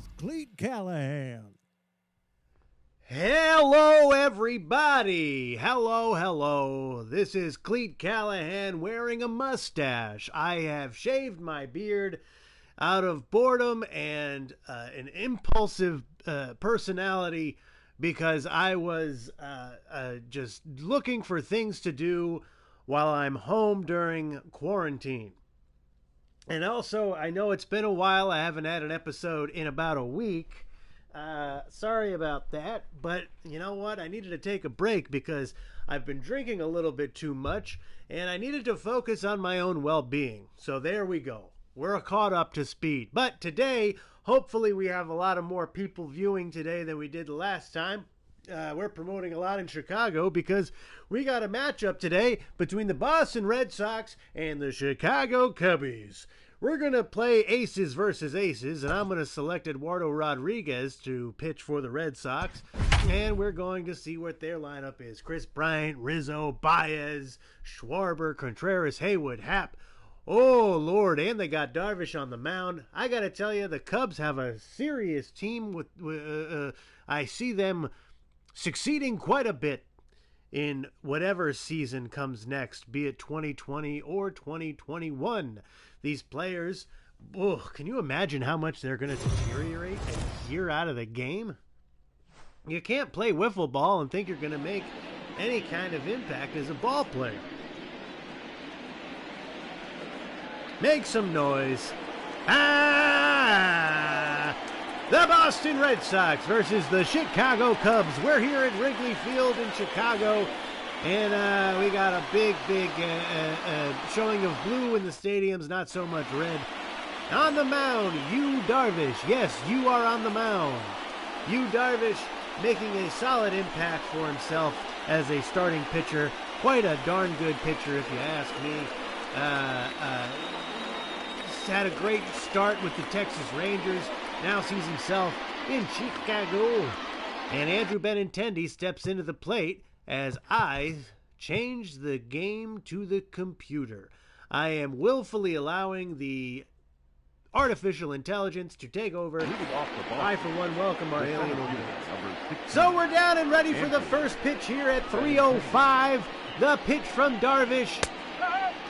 with Cleat Callahan. Hello, everybody. Hello. This is Cleat Callahan wearing a mustache. I have shaved my beard out of boredom and an impulsive personality because I was just looking for things to do while I'm home during quarantine. And also, I know it's been a while. I haven't had an episode in about a week. Sorry about that, but you know what? I needed to take a break because I've been drinking a little bit too much, and I needed to focus on my own well-being. So there we go. We're caught up to speed. But today, hopefully we have a lot of more people viewing today than we did the last time. We're promoting a lot in Chicago because we got a matchup today between the Boston Red Sox and the Chicago Cubbies. We're going to play aces versus aces, and I'm going to select Eduardo Rodriguez to pitch for the Red Sox, and we're going to see what their lineup is. Chris Bryant, Rizzo, Baez, Schwarber, Contreras, Haywood, Happ. Oh, Lord, and they got Darvish on the mound. I got to tell you, the Cubs have a serious team. I see them succeeding quite a bit in whatever season comes next, be it 2020 or 2021. These players, can you imagine how much they're going to deteriorate a year out of the game? You can't play wiffle ball and think you're going to make any kind of impact as a ball player. Make some noise. The Boston Red Sox versus the Chicago Cubs. We're here at Wrigley Field in Chicago, and we got a big showing of blue in the stadiums, not so much red. On the mound, Yu Darvish. Yes, you are on the mound. Yu Darvish making a solid impact for himself as a starting pitcher. Quite a darn good pitcher, if you ask me. Had a great start with the Texas Rangers. Now sees himself in Chicago. And Andrew Benintendi steps into the plate as I change the game to the computer. I am willfully allowing the artificial intelligence to take over. I, for one, welcome our alien overlords. So we're down and ready for the first pitch here at 3:05. The pitch from Darvish.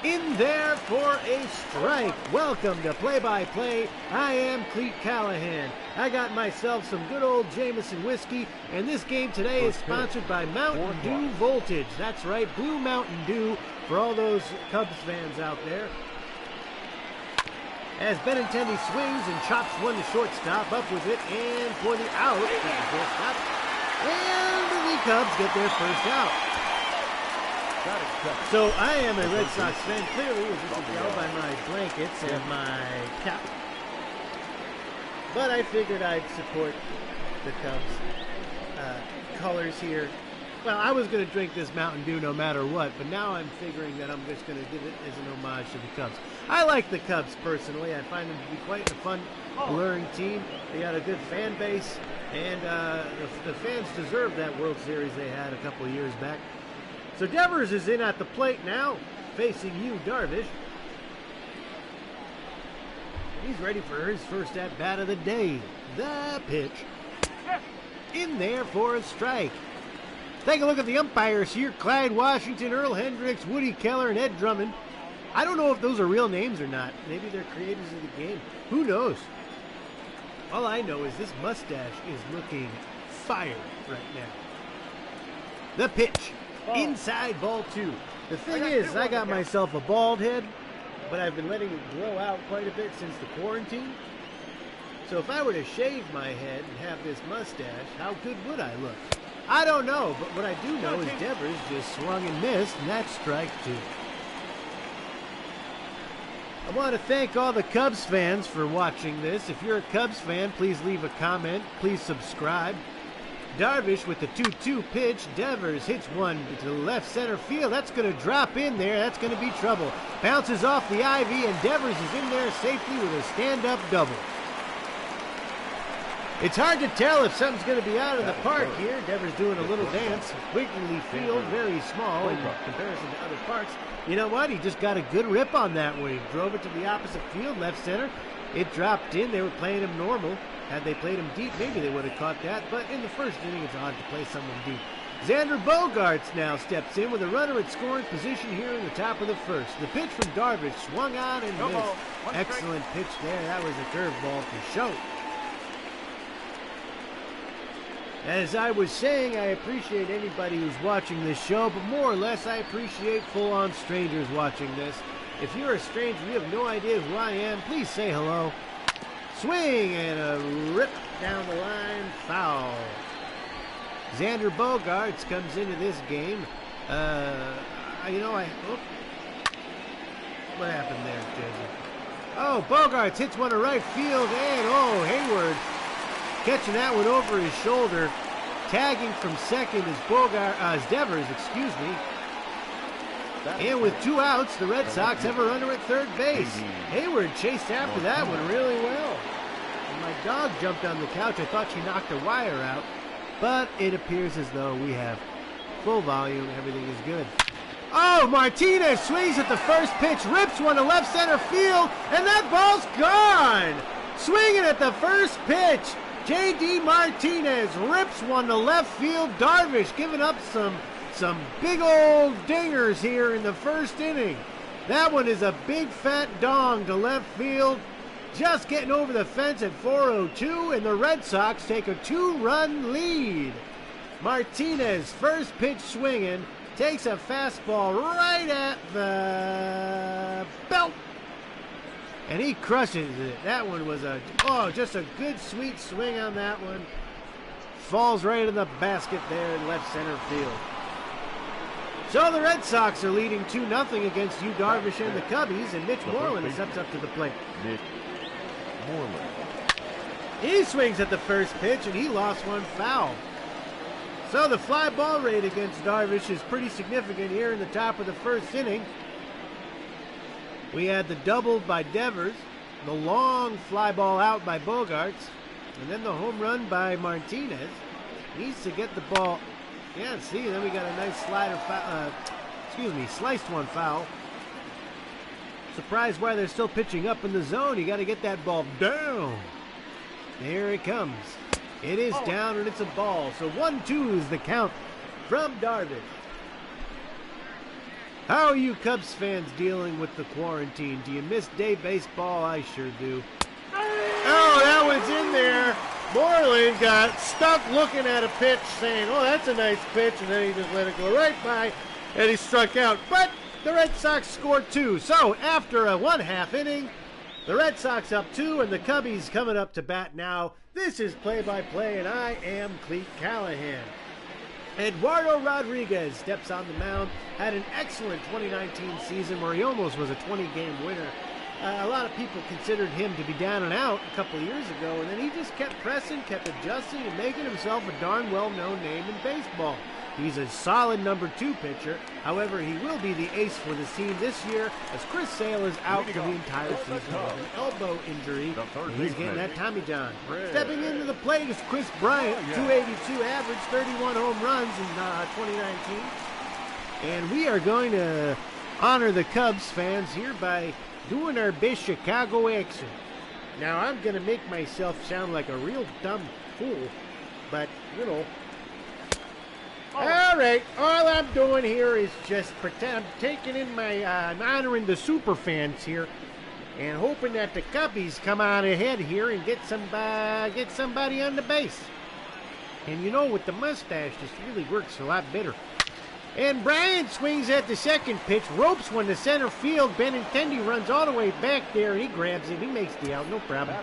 In there for a strike. Welcome to Play-by-Play. I am Cleat Callahan. I got myself some good old Jameson whiskey, and this game today is sponsored by Mountain Dew Voltage. That's right, Blue Mountain Dew for all those Cubs fans out there. As Benintendi swings and chops one to shortstop, up with it, and for the out, and the Cubs get their first out. So I am a Red Sox fan, clearly, as you can tell by my blankets and my cap. But I figured I'd support the Cubs colors here. Well, I was going to drink this Mountain Dew no matter what, but now I'm figuring that I'm just going to give it as an homage to the Cubs. I like the Cubs personally. I find them to be quite a fun, alluring team. They got a good fan base, and the fans deserve that World Series they had a couple of years back. So Devers is in at the plate now, facing Yu Darvish. He's ready for his first at-bat of the day. The pitch. In there for a strike. Take a look at the umpires here. Clyde Washington, Earl Hendricks, Woody Keller, and Ed Drummond. I don't know if those are real names or not. Maybe they're creators of the game. Who knows? All I know is this mustache is looking fire right now. The pitch. Inside ball two. The thing is, I got myself a bald head, but I've been letting it grow out quite a bit since the quarantine. So if I were to shave my head and have this mustache, how good would I look? I don't know, but what I do know is Devers just swung and missed, and that's strike two. I want to thank all the Cubs fans for watching this. If you're a Cubs fan, please leave a comment. Please subscribe. Darvish with the 2-2 pitch. Devers hits one to the left center field. That's going to drop in there. That's going to be trouble. Bounces off the ivy, and Devers is in there safely with a stand-up double. It's hard to tell if something's going to be out of the park here. Devers doing a little dance. Wrigley Field, very small in comparison to other parks. You know what? He just got a good rip on that one. He drove it to the opposite field, left center. It dropped in. They were playing him normal. Had they played him deep, maybe they would have caught that. But in the first inning, it's odd to play someone deep. Xander Bogaerts now steps in with a runner at scoring position here in the top of the first. The pitch from Darvish swung on and missed. Excellent pitch there. That was a curveball for show. As I was saying, I appreciate anybody who's watching this show, but more or less I appreciate full-on strangers watching this. If you're a stranger, you have no idea who I am, please say hello. Swing and a rip down the line, foul. Xander Bogaerts comes into this game. What happened there, Jesse? Oh, Bogaerts hits one to right field, and Hayward catching that one over his shoulder. Tagging from second is Devers, excuse me. And with 2 outs, the Red Sox have a runner at third base. Hayward chased after that one really well. And my dog jumped on the couch. I thought she knocked a wire out. But it appears as though we have full volume. Everything is good. Oh, Martinez swings at the first pitch, rips one to left center field, and that ball's gone. Swinging at the first pitch, J.D. Martinez rips one to left field. Darvish giving up some big old dingers here in the first inning. That one is a big fat dong to left field. Just getting over the fence at 4:02, and the Red Sox take a 2-run lead. Martinez, first pitch swinging, takes a fastball right at the belt. And he crushes it. That one was just a good sweet swing on that one. Falls right in the basket there in left center field. So the Red Sox are leading 2-0 against Yu Darvish and the Cubbies, and Mitch Moreland steps up to the plate. He swings at the first pitch, and he lost one foul. So the fly ball rate against Darvish is pretty significant here in the top of the first inning. We had the double by Devers, the long fly ball out by Bogaerts, and then the home run by Martinez. Needs to get the ball. Yeah, see, then we got a nice sliced one foul. Surprised why they're still pitching up in the zone. You got to get that ball down. Here it comes. It is down and it's a ball. So 1-2 is the count from Darvish. How are you Cubs fans dealing with the quarantine? Do you miss day baseball? I sure do. Oh, that was in there. Moreland got stuck looking at a pitch saying, oh, that's a nice pitch, and then he just let it go right by, and he struck out. But the Red Sox scored 2. So after a 1/2 inning, the Red Sox up 2, and the Cubbies coming up to bat now. This is play-by-play, and I am Cleat Callahan. Eduardo Rodriguez steps on the mound, had an excellent 2019 season where he almost was a 20-game winner. A lot of people considered him to be down and out a couple of years ago, and then he just kept pressing, kept adjusting, and making himself a darn well-known name in baseball. He's a solid number 2 pitcher. However, he will be the ace for the team this year as Chris Sale is out for the entire season with an elbow injury. He's getting that Tommy John. Stepping into the plate is Chris Bryant, 282 average, 31 home runs in 2019. And we are going to honor the Cubs fans here by doing our best Chicago accent. Now, I'm going to make myself sound like a real dumb fool, but, you know. All right, all I'm doing here is just pretend I'm taking in my, I'm honoring the super fans here and hoping that the Cubbies come out ahead here and get somebody on the base. And you know, with the mustache, this really works a lot better. And Bryant swings at the second pitch, ropes one to center field. Benintendi runs all the way back there, and he grabs it. He makes the out, no problem.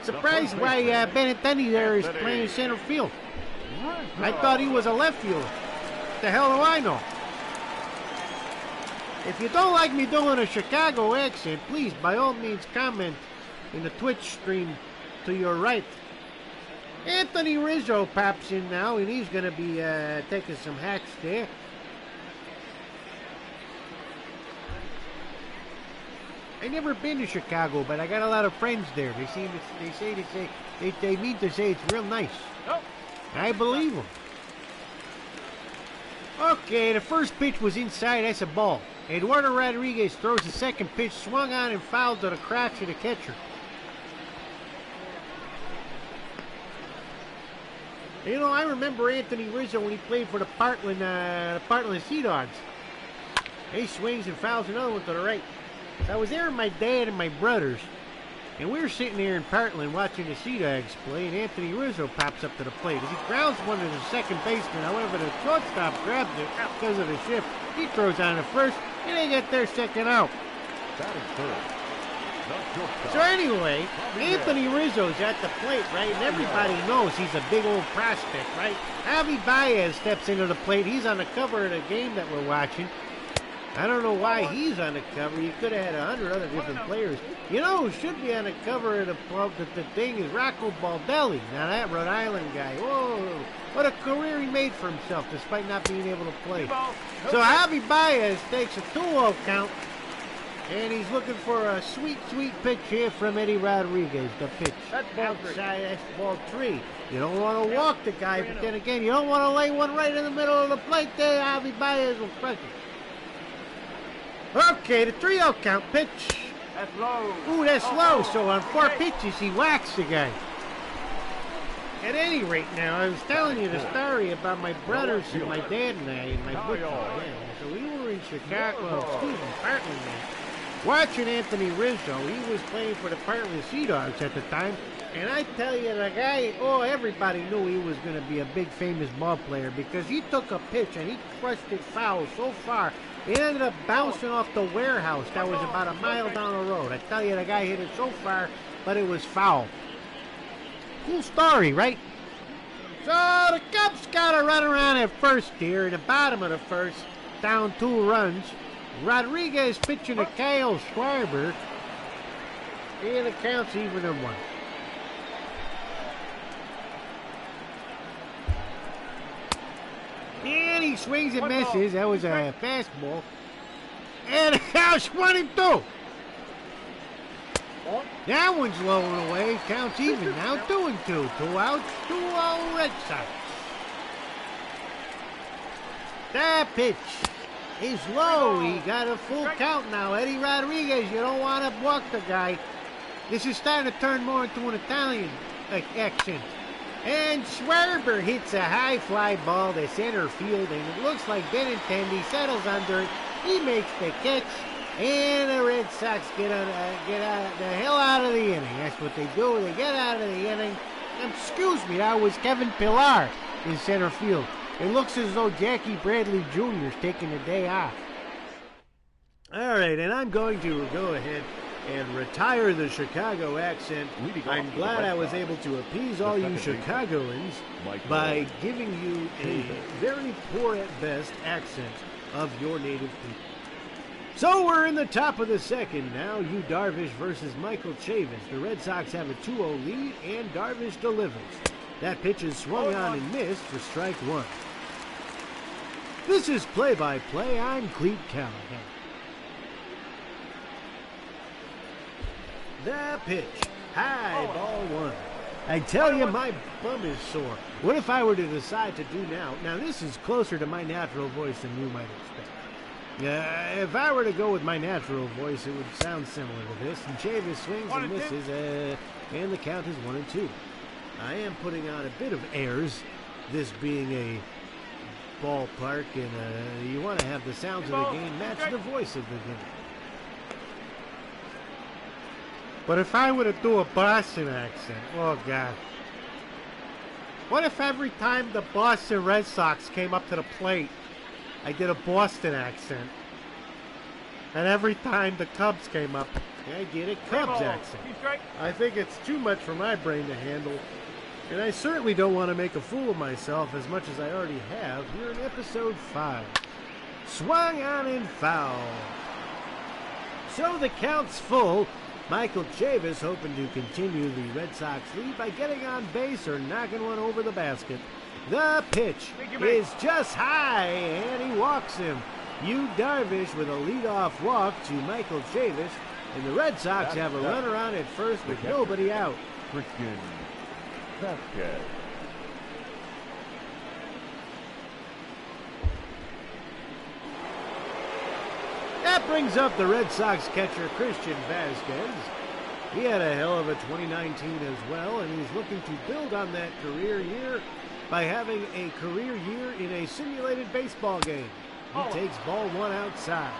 Surprised why Benintendi there is playing center field. I thought he was a left fielder. What the hell do I know? If you don't like me doing a Chicago accent, please, by all means, comment in the Twitch stream to your right. Anthony Rizzo pops in now, and he's going to be taking some hacks there. I never been to Chicago, but I got a lot of friends there. They mean to say it's real nice. Nope. I believe them. Okay, the first pitch was inside. That's a ball. Eduardo Rodriguez throws the second pitch, swung on and fouled to the crotch of the catcher. You know, I remember Anthony Rizzo when he played for the Parkland Sea Dogs. He swings and fouls another one to the right. So I was there with my dad and my brothers, and we were sitting there in Parkland watching the Sea Dogs play, and Anthony Rizzo pops up to the plate. As he grounds one to the second baseman, however, the shortstop grabs it because of the shift. He throws on the first, and they get their second out. So anyway, Anthony Rizzo's at the plate, right? And everybody knows he's a big old prospect, right? Javi Baez steps into the plate. He's on the cover of the game that we're watching. I don't know why he's on the cover. You could have had 100 other different players. You know who should be on the cover of the thing is Rocco Baldelli. Now that Rhode Island guy, whoa, what a career he made for himself despite not being able to play. So Javi Baez takes a 2-0 count. And he's looking for a sweet, sweet pitch here from Eddie Rodriguez. The pitch outside, that's ball 3. You don't want to walk the guy, but then again, you don't want to lay one right in the middle of the plate there. Javi Baez will crush it. Okay, the 3-0 count pitch. That's low. Ooh, that's low. So on 4 pitches, he whacks the guy. At any rate, now, I was telling you the story about my brothers and my dad and I and my football. Yeah, so we were in Chicago, Parkland there. Watching Anthony Rizzo, he was playing for the Parkland Sea Dogs at the time, and I tell you, the guy, everybody knew he was going to be a big famous ball player because he took a pitch and he crushed it foul so far, it ended up bouncing off the warehouse that was about a mile down the road. I tell you, the guy hit it so far, but it was foul. Cool story, right? So the Cubs got to run around at first here in the bottom of the first, down 2 runs. Rodriguez pitching to Kyle Schwarber, and the count's even at 1. And he swings and misses. That was a fastball. And the count's 1-2. That one's low and away. Count's even now. 2-2. 2 outs. 2-0 Red Sox. That pitch is low. He got a full count now. Eddie Rodriguez, you don't want to walk the guy. This is starting to turn more into an Italian accent. And Schwarber hits a high fly ball to center field, and it looks like Benintendi settles under it. He makes the catch, and the Red Sox get the hell out of the inning. That's what they do. They get out of the inning. Excuse me, that was Kevin Pillar in center field. It looks as though Jackie Bradley Jr. is taking the day off. All right, and I'm going to go ahead and retire the Chicago accent. I'm glad I was able to appease all you Chicagoans by giving you a very poor at best accent of your native people. So we're in the top of the second now. Yu Darvish versus Michael Chavis. The Red Sox have a 2-0 lead, and Darvish delivers. That pitch is swung on and missed for strike 1. This is play-by-play. I'm Cleat Callahan. The pitch. High, ball 1. I tell you, my bum is sore. What if I were to decide to do now? Now, this is closer to my natural voice than you might expect. If I were to go with my natural voice, it would sound similar to this. And Chavis swings and misses, and the count is 1-2. I am putting on a bit of airs, this being a ballpark, and you want to have the sounds of the game match the voice of the game. But if I were to do a Boston accent, oh God. What if every time the Boston Red Sox came up to the plate, I did a Boston accent? And every time the Cubs came up, I did a Cubs accent. I think it's too much for my brain to handle. And I certainly don't want to make a fool of myself as much as I already have here in episode 5. Swung on and foul. So the count's full. Michael Chavis hoping to continue the Red Sox lead by getting on base or knocking one over the basket. The pitch is just high, and he walks him. Yu Darvish with a leadoff walk to Michael Chavis, and the Red Sox have a runner on at first with nobody out. Christian Vasquez. That brings up the Red Sox catcher, Christian Vasquez. He had a hell of a 2019 as well, and he's looking to build on that career year by having a career year in a simulated baseball game. He takes ball one outside.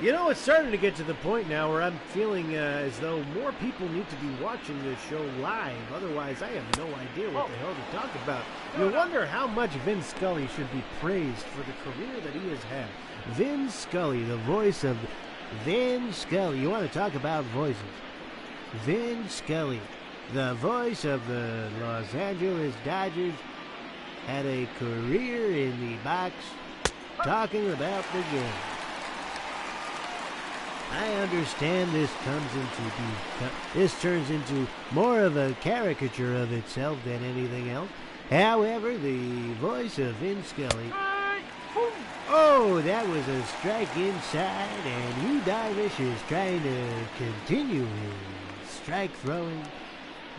You know, it's starting to get to the point now where I'm feeling as though more people need to be watching this show live. Otherwise, I have no idea what the hell to talk about. You wonder how much Vin Scully should be praised for the career that he has had. Vin Scully, the voice of Vin Scully. You want to talk about voices? Vin Scully, the voice of the Los Angeles Dodgers, had a career in the box talking about the game. I understand this turns into more of a caricature of itself than anything else. However, the voice of Vin Scully. Oh, that was a strike inside, and Yu Darvish is trying to continue his strike throwing.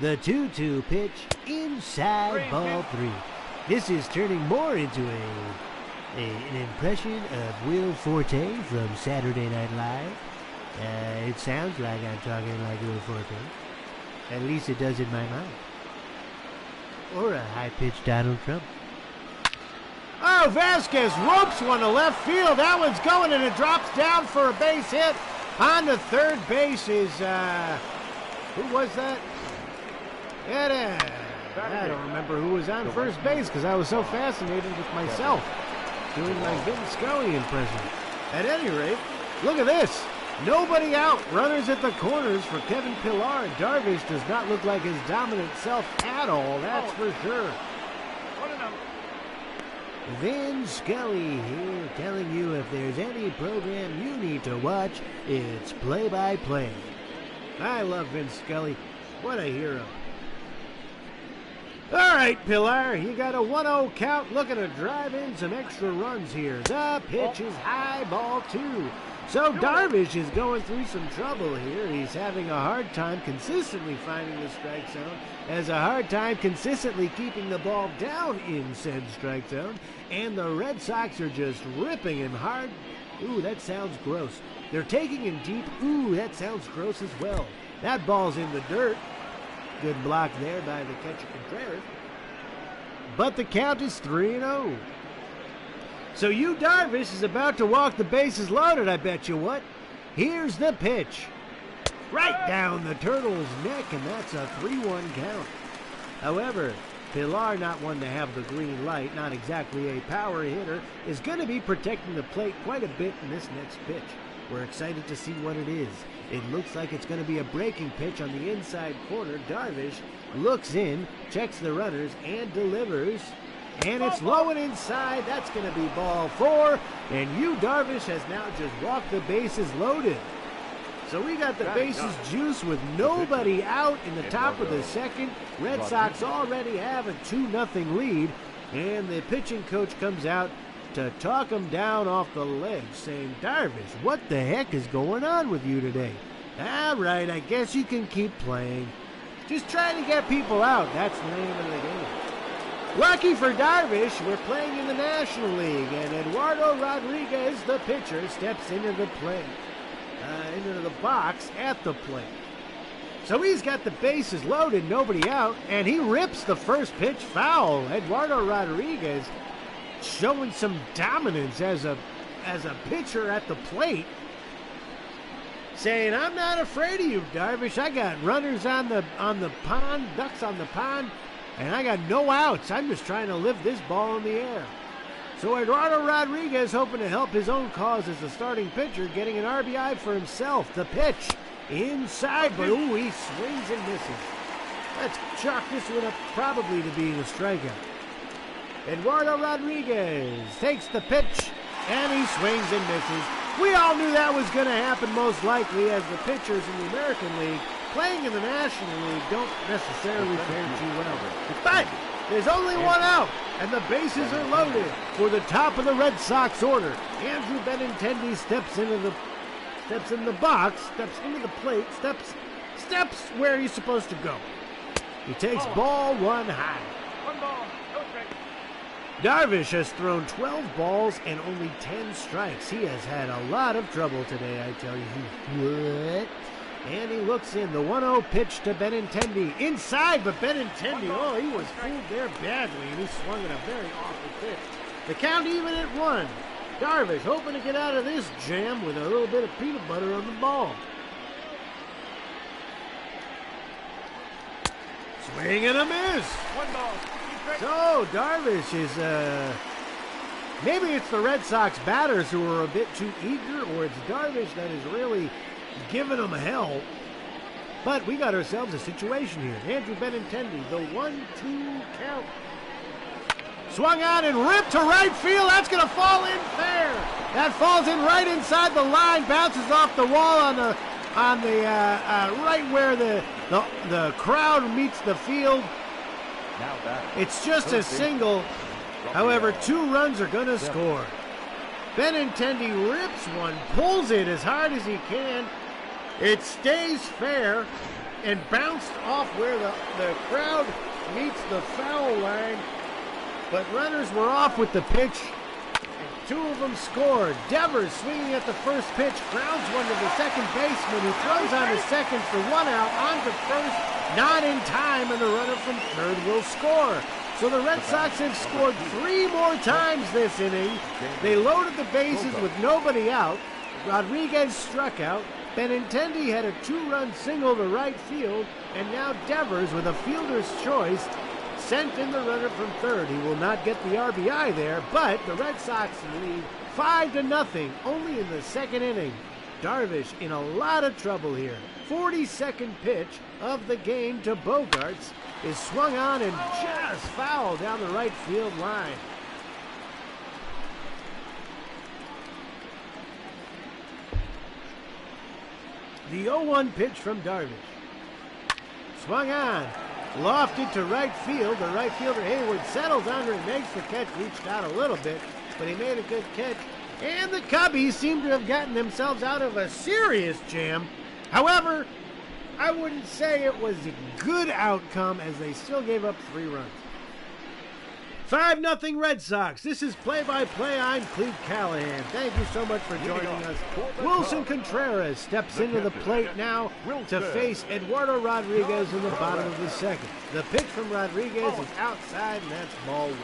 The 2-2 pitch inside, ball 3. This is turning more into an impression of Will Forte from Saturday Night Live. It sounds like I'm talking like Will Forte. At least it does in my mind. Or a high-pitched Donald Trump. Oh, Vasquez ropes one to left field. That one's going, and it drops down for a base hit. On to third base is, who was that? I don't remember who was on first base because I was so fascinated with myself doing my Vin Scully impression. At any rate, look at this. Nobody out. Runners at the corners for Kevin Pillar. Darvish does not look like his dominant self at all, that's for sure. Vin Scully here telling you if there's any program you need to watch, it's play-by-play. I love Vin Scully. What a hero. All right, Pillar, you got a 1-0 count, looking to drive in some extra runs here. The pitch is high, ball 2. So Darvish is going through some trouble here. He's having a hard time consistently finding the strike zone, has a hard time consistently keeping the ball down in said strike zone, and the Red Sox are just ripping him hard. Ooh, that sounds gross. They're taking him deep. Ooh, that sounds gross as well. That ball's in the dirt. Good block there by the catcher Contreras. But the count is 3-0. So Yu Darvish is about to walk the bases loaded, I bet you what. Here's the pitch. Right down the Turtle's neck, and that's a 3-1 count. However, Pillar, not one to have the green light, not exactly a power hitter, is going to be protecting the plate quite a bit in this next pitch. We're excited to see what it is. It looks like it's going to be a breaking pitch on the inside corner. Darvish looks in, checks the runners, and delivers. And it's low and inside. That's going to be ball 4. And Yu Darvish has now just walked the bases loaded. So we got the bases juiced with nobody out in the top of the second. Red Sox already have a 2-0 lead. And the pitching coach comes out to talk him down off the ledge, saying, Darvish, what the heck is going on with you today? All right, I guess you can keep playing. Just trying to get people out. That's the name of the game. Lucky for Darvish, we're playing in the National League, and Eduardo Rodriguez, the pitcher, steps into the plate, into the box at the plate. So he's got the bases loaded, nobody out, and he rips the first pitch foul. Eduardo Rodriguez showing some dominance as a pitcher at the plate, saying, I'm not afraid of you, Darvish. I got runners on the pond, ducks on the pond, and I got no outs. I'm just trying to lift this ball in the air. So Eduardo Rodriguez hoping to help his own cause as the starting pitcher, getting an RBI for himself. The pitch inside, but ooh, he swings and misses. Let's chalk this one up probably to being a strikeout. Eduardo Rodriguez takes the pitch, and he swings and misses. We all knew that was going to happen most likely, as the pitchers in the American League playing in the National League don't necessarily fare too well. But there's only one out, and the bases are loaded for the top of the Red Sox order. Andrew Benintendi steps in the box, steps into the plate, steps where he's supposed to go. He takes ball 1 high. Darvish has thrown 12 balls and only 10 strikes. He has had a lot of trouble today, I tell you what. And he looks in. The 1-0 pitch to Benintendi. Inside, but Benintendi, oh, he was fooled there badly, and he swung at a very awful pitch. The count even at 1. Darvish hoping to get out of this jam with a little bit of peanut butter on the ball. Swing and a miss. 1 ball. So Darvish is, maybe it's the Red Sox batters who are a bit too eager, or it's Darvish that is really giving them hell. But we got ourselves a situation here. Andrew Benintendi, the 1-2 count. Swung on and ripped to right field. That's going to fall in fair. That falls in right inside the line, bounces off the wall on the right where the crowd meets the field. It's just a single. However, 2 runs are going to score. Benintendi rips one, pulls it as hard as he can. It stays fair and bounced off where the crowd meets the foul line. But runners were off with the pitch. 2 of them scored. Devers swinging at the first pitch, grounds one to the second baseman, who throws on to second for 1 out, on to first, not in time, and the runner from third will score. So the Red Sox have scored 3 more times this inning. They loaded the bases with nobody out. Rodriguez struck out. Benintendi had a 2-run single to right field, and now Devers, with a fielder's choice, sent in the runner from third. He will not get the RBI there, but the Red Sox lead 5-0 only in the second inning. Darvish in a lot of trouble here. 42nd pitch of the game to Bogarts is swung on and just fouled down the right field line. The 0-1 pitch from Darvish. Swung on. Lofted to right field. The right fielder Hayward settles under and makes the catch. Reached out a little bit, but he made a good catch. And the Cubbies seem to have gotten themselves out of a serious jam. However, I wouldn't say it was a good outcome, as they still gave up 3 runs. 5-0 Red Sox. This is play-by-play. I'm Cleat Callahan. Thank you so much for joining us. Wilson Contreras steps into the plate now to face Eduardo Rodriguez in the bottom of the second. The pitch from Rodriguez is outside, and that's ball 1.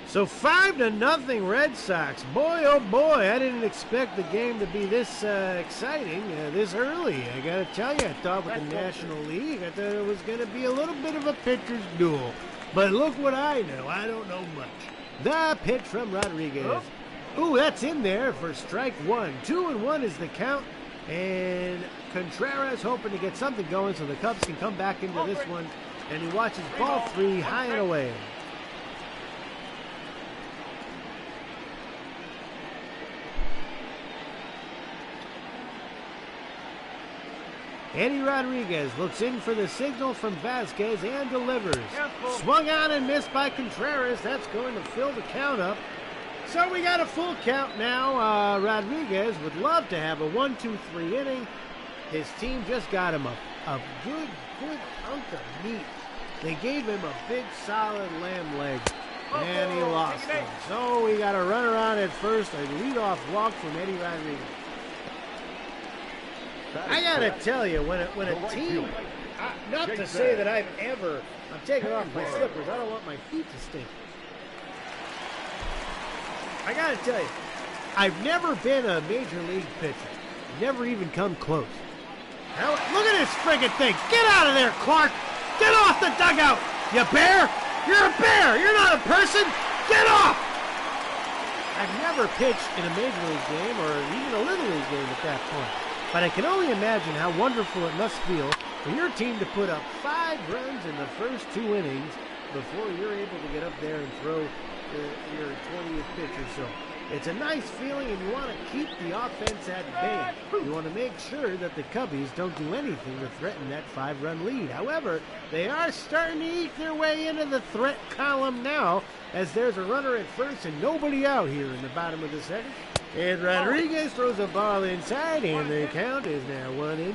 So 5-0 Red Sox. Boy, oh boy, I didn't expect the game to be this exciting this early. I got to tell you, I thought with the National League, I thought it was going to be a little bit of a pitcher's duel. But look what I know. I don't know much. The pitch from Rodriguez. Ooh, that's in there for strike 1. 2-1 is the count. And Contreras hoping to get something going so the Cubs can come back into this one. And he watches ball 3 high and away. Eddie Rodriguez looks in for the signal from Vasquez and delivers. Swung on and missed by Contreras. That's going to fill the count up. So we got a full count now. Rodriguez would love to have a 1-2-3 inning. His team just got him a good hunk of meat. They gave him a big, solid lamb leg, and he lost it. So we got a runner on at first. A leadoff walk from Eddie Rodriguez. I gotta tell you, when a team, not to say that I'm taking off my slippers. I don't want my feet to stink. I gotta tell you, I've never been a major league pitcher. Never even come close. Now, look at this friggin' thing. Get out of there, Clark. Get off the dugout, you bear. You're a bear. You're not a person. Get off. I've never pitched in a major league game or even a little league game at that point. But I can only imagine how wonderful it must feel for your team to put up 5 runs in the first 2 innings before you're able to get up there and throw your 20th pitch or so. It's a nice feeling, and you want to keep the offense at bay. You want to make sure that the Cubbies don't do anything to threaten that 5-run lead. However, they are starting to eke their way into the threat column now, as there's a runner at first and nobody out here in the bottom of the second. And Rodriguez throws a ball inside, and the count is now 1-2.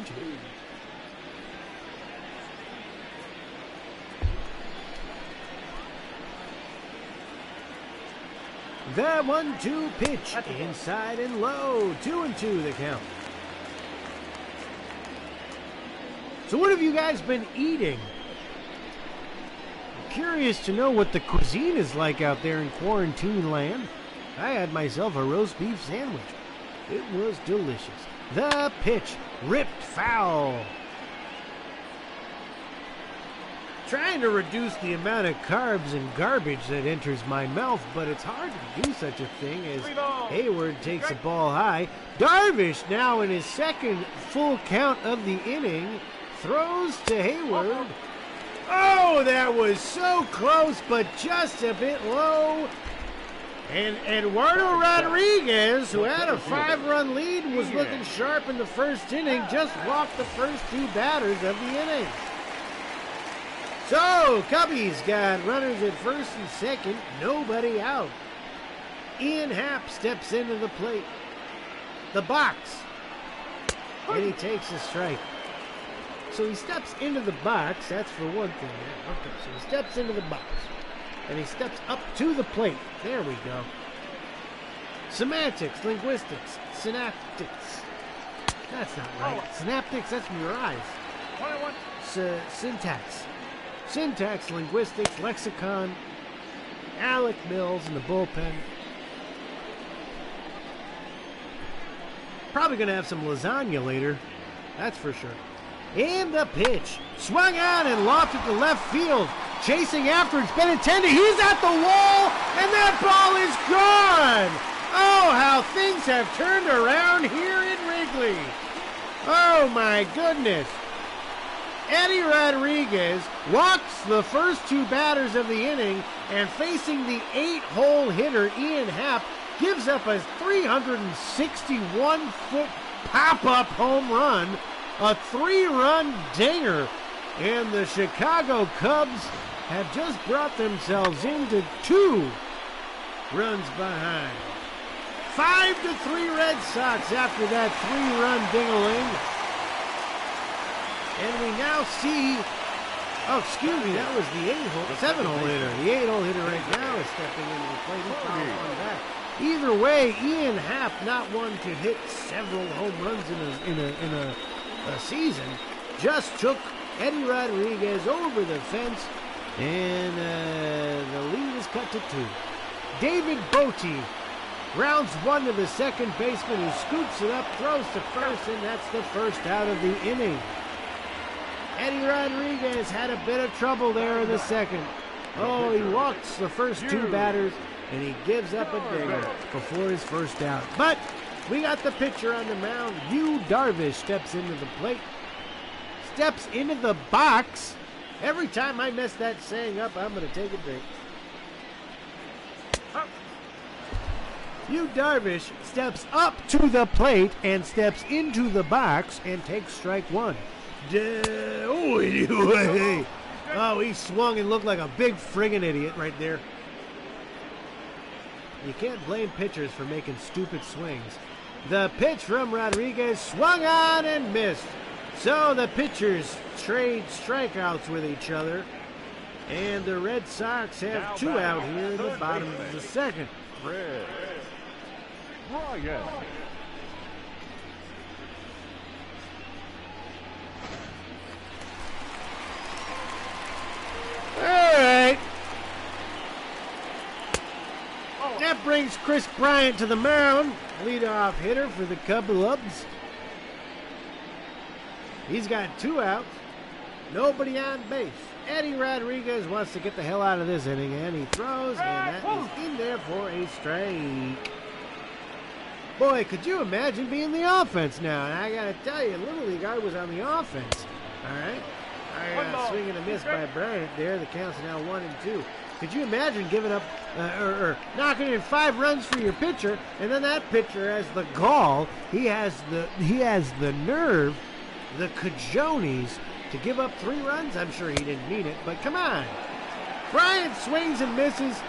The 1-2 pitch, inside and low, 2-2 the count. So what have you guys been eating? I'm curious to know what the cuisine is like out there in quarantine land. I had myself a roast beef sandwich. It was delicious. The pitch, ripped foul. Trying to reduce the amount of carbs and garbage that enters my mouth, but it's hard to do such a thing as Hayward takes the ball high. Darvish, now in his second full count of the inning, throws to Hayward. Oh, that was so close, but just a bit low. And Eduardo Rodriguez, who had a 5-run lead and was looking sharp in the first inning, just walked the first 2 batters of the inning. So, Cubbies got runners at first and second, nobody out. Ian Happ steps into the plate. The box. And he takes a strike. So he steps into the box, that's for one thing. Okay, so he steps into the box. And he steps up to the plate. There we go. Semantics, linguistics, synaptics. That's not right. Synaptics, that's from your eyes. Syntax. Syntax, linguistics, lexicon, Alec Mills in the bullpen. Probably going to have some lasagna later. That's for sure. And the pitch. Swung on and lofted to left field. Chasing after, it's been intended. He's at the wall, and that ball is gone. Oh, how things have turned around here in Wrigley. Oh, my goodness. Eddie Rodriguez walks the first 2 batters of the inning, and facing the 8-hole hitter, Ian Happ, gives up a 361-foot pop-up home run, a 3-run dinger, and the Chicago Cubs have just brought themselves into 2 runs behind. 5-3 Red Sox after that 3-run ding-a-ling. And we now see, oh, excuse me, that was the 7-hole hitter. The 8-hole hitter right now is stepping into the plate. He fouls one back. Either way, Ian Happ, not one to hit several home runs in a season, just took Eddie Rodriguez over the fence, and the lead is cut to 2. David Bote rounds one to the second baseman, who scoops it up, throws to first, and that's the first out of the inning. Eddie Rodriguez had a bit of trouble there in the second. Oh, he walks the first 2 batters, and he gives up a dinger before his first out. But we got the pitcher on the mound. Yu Darvish steps into the plate. Steps into the box. Every time I mess that saying up, I'm going to take a drink. Yu Darvish steps up to the plate and steps into the box and takes strike 1. Oh, he swung and looked like a big friggin' idiot right there. You can't blame pitchers for making stupid swings. The pitch from Rodriguez swung on and missed. So the pitchers trade strikeouts with each other. And the Red Sox have 2 out here in the bottom of the second. Ryan. All right. That brings Chris Bryant to the mound. Leadoff hitter for the Cubs. He's got 2 outs. Nobody on base. Eddie Rodriguez wants to get the hell out of this inning, and he throws, and that is in there for a strike. Boy, could you imagine being the offense now? And I got to tell you, Little League, I was on the offense. All right? Swing and a miss by Bryant there. The count's now 1-2. Could you imagine giving up or knocking in 5 runs for your pitcher, and then that pitcher has the gall, he has the nerve, the cajones to give up 3 runs? I'm sure he didn't mean it, but come on. Bryant swings and misses.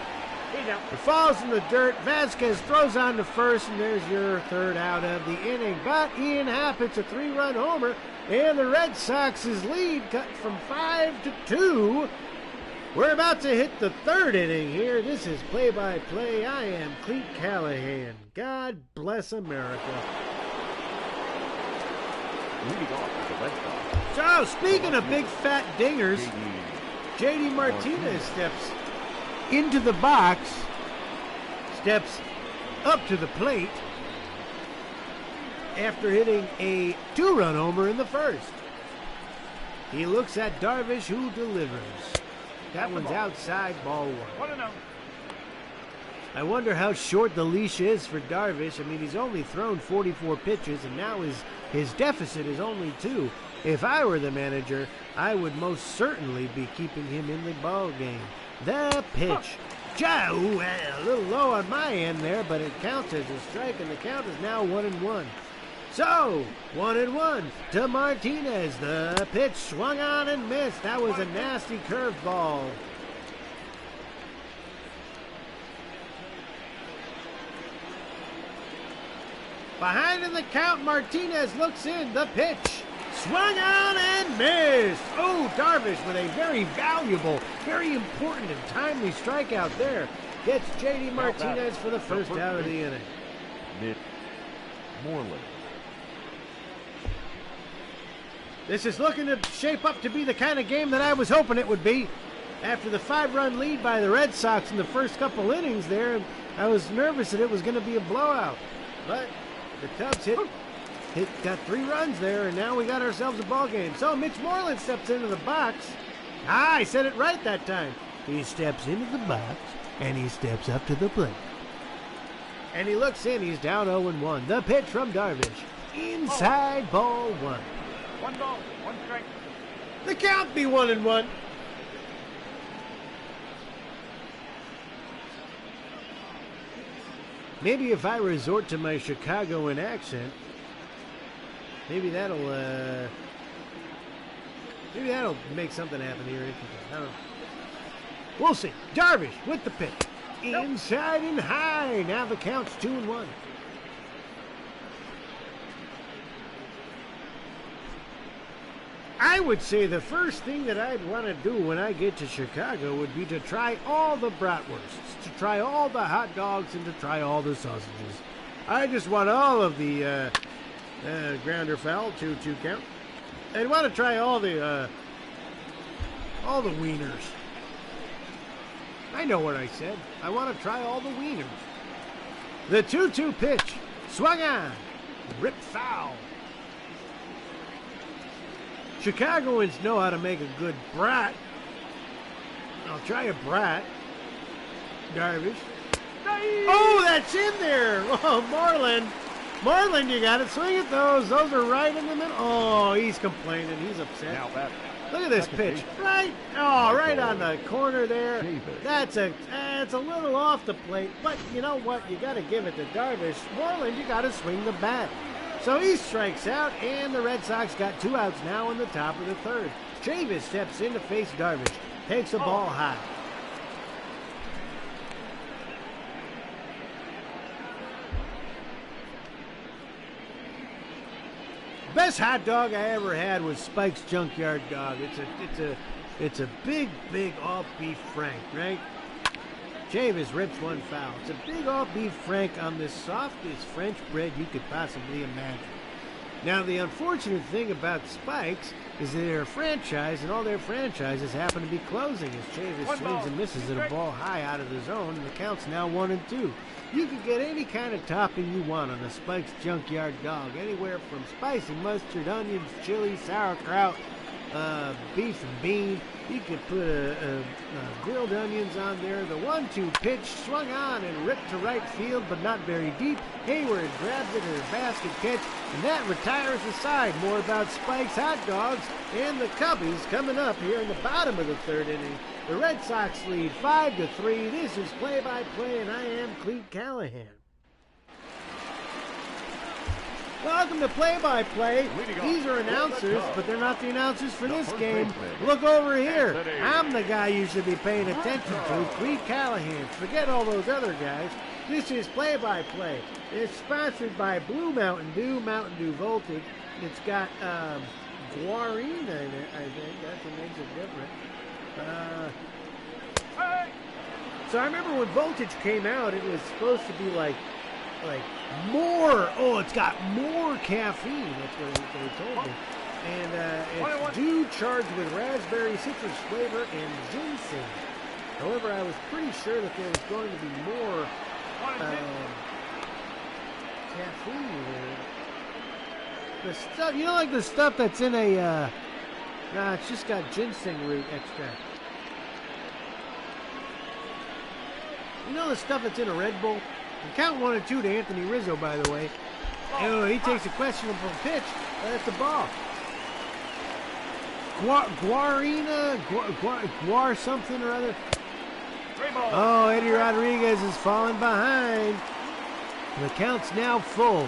It falls in the dirt. Vasquez throws on to first, and there's your 3rd out of the inning. But Ian Happ hits a 3-run homer, and the Red Sox's lead cut from 5-2. We're about to hit the third inning here. This is play-by-play. I am Cleat Callahan. God bless America. Leading off with the Red Sox. So, speaking of big fat dingers, J.D. Martinez steps into the box, steps up to the plate after hitting a 2-run homer in the first. He looks at Darvish, who delivers. That one's outside, ball one. 1-0. I wonder how short the leash is for Darvish. I mean, he's only thrown 44 pitches, and now his deficit is only 2. If I were the manager, I would most certainly be keeping him in the ball game. The pitch. Joe, a little low on my end there, but it counts as a strike, and the count is now 1-1. So, 1-1 to Martinez. The pitch swung on and missed. That was a nasty curveball. Behind in the count, Martinez looks in. The pitch swung on and missed. Oh, Darvish with a very valuable, very important and timely strikeout there. Gets J.D. Martinez for the first out of the inning. Mitch Moreland. This is looking to shape up to be the kind of game that I was hoping it would be. After the 5-run lead by the Red Sox in the first couple innings there, I was nervous that it was going to be a blowout. But the Cubs got 3 runs there, and now we got ourselves a ball game. So Mitch Moreland steps into the box. I said it right that time. He steps into the box, and he steps up to the plate. And he looks in. He's down 0-1. The pitch from Darvish. Inside, ball 1. 1 ball, 1 strike. The count be 1-1. Maybe if I resort to my Chicagoan accent, maybe that'll make something happen here. I don't know. We'll see. Darvish with the pitch. Inside and high. Now the count's 2-1. I would say the first thing that I'd want to do when I get to Chicago would be to try all the bratwursts, to try all the hot dogs, and to try all the sausages. I just want all of the grounder fowl, 2-2 count. I'd want to try all the wieners. I know what I said. I want to try all the wieners. The 2-2 pitch, swung on, ripped foul. Chicagoans know how to make a good brat. I'll try a brat. Darvish. Oh, that's in there. Oh, Moreland, you got to swing at those. Those are right in the middle. Oh, he's complaining. He's upset. Look at this pitch. Right on the corner there. That's a little off the plate. But you know what? You got to give it to Darvish. Moreland, you got to swing the bat. So he strikes out, and the Red Sox got 2 outs now in the top of the third. Chavis steps in to face Darvish. Takes the ball high. Best hot dog I ever had was Spike's Junkyard Dog. It's a big all beef frank, right? Chavis rips one foul. It's a big all beef frank on the softest French bread you could possibly imagine. Now, the unfortunate thing about Spike's is that they're a franchise, and all their franchises happen to be closing as Chavis swings and misses at a ball high out of the zone, and the count's now 1-2. You can get any kind of topping you want on a Spike's Junkyard Dog, anywhere from spicy mustard, onions, chili, sauerkraut, beef and bean. You could put grilled onions on there. The 1-2 pitch swung on and ripped to right field, but not very deep. Hayward grabs it in a basket catch, and that retires the side. More about Spike's hot dogs and the Cubbies coming up here in the bottom of the third inning. The Red Sox lead 5-3. This is play-by-play, and I am Cleat Callahan. Welcome to Play-by-Play. These are announcers, but they're not the announcers for this game. Look over here. I'm the guy you should be paying attention to, Cleat Callahan. Forget all those other guys. This is Play-by-Play. It's sponsored by Blue Mountain Dew Voltage. It's got guarine in it, I think. That's what makes it different. So I remember when Voltage came out, it was supposed to be like more. Oh, it's got more caffeine. That's what they told me. And it's dew charged with raspberry citrus flavor and ginseng. However, I was pretty sure that there was going to be more caffeine here. The stuff, you know, like the stuff that's in a, nah, it's just got ginseng root extract. You know the stuff that's in a Red Bull? And count 1 and 2 to Anthony Rizzo, by the way. Oh, he takes a questionable pitch. That's the ball. Guar something or other. Oh, Eddie Rodriguez is falling behind. The count's now full.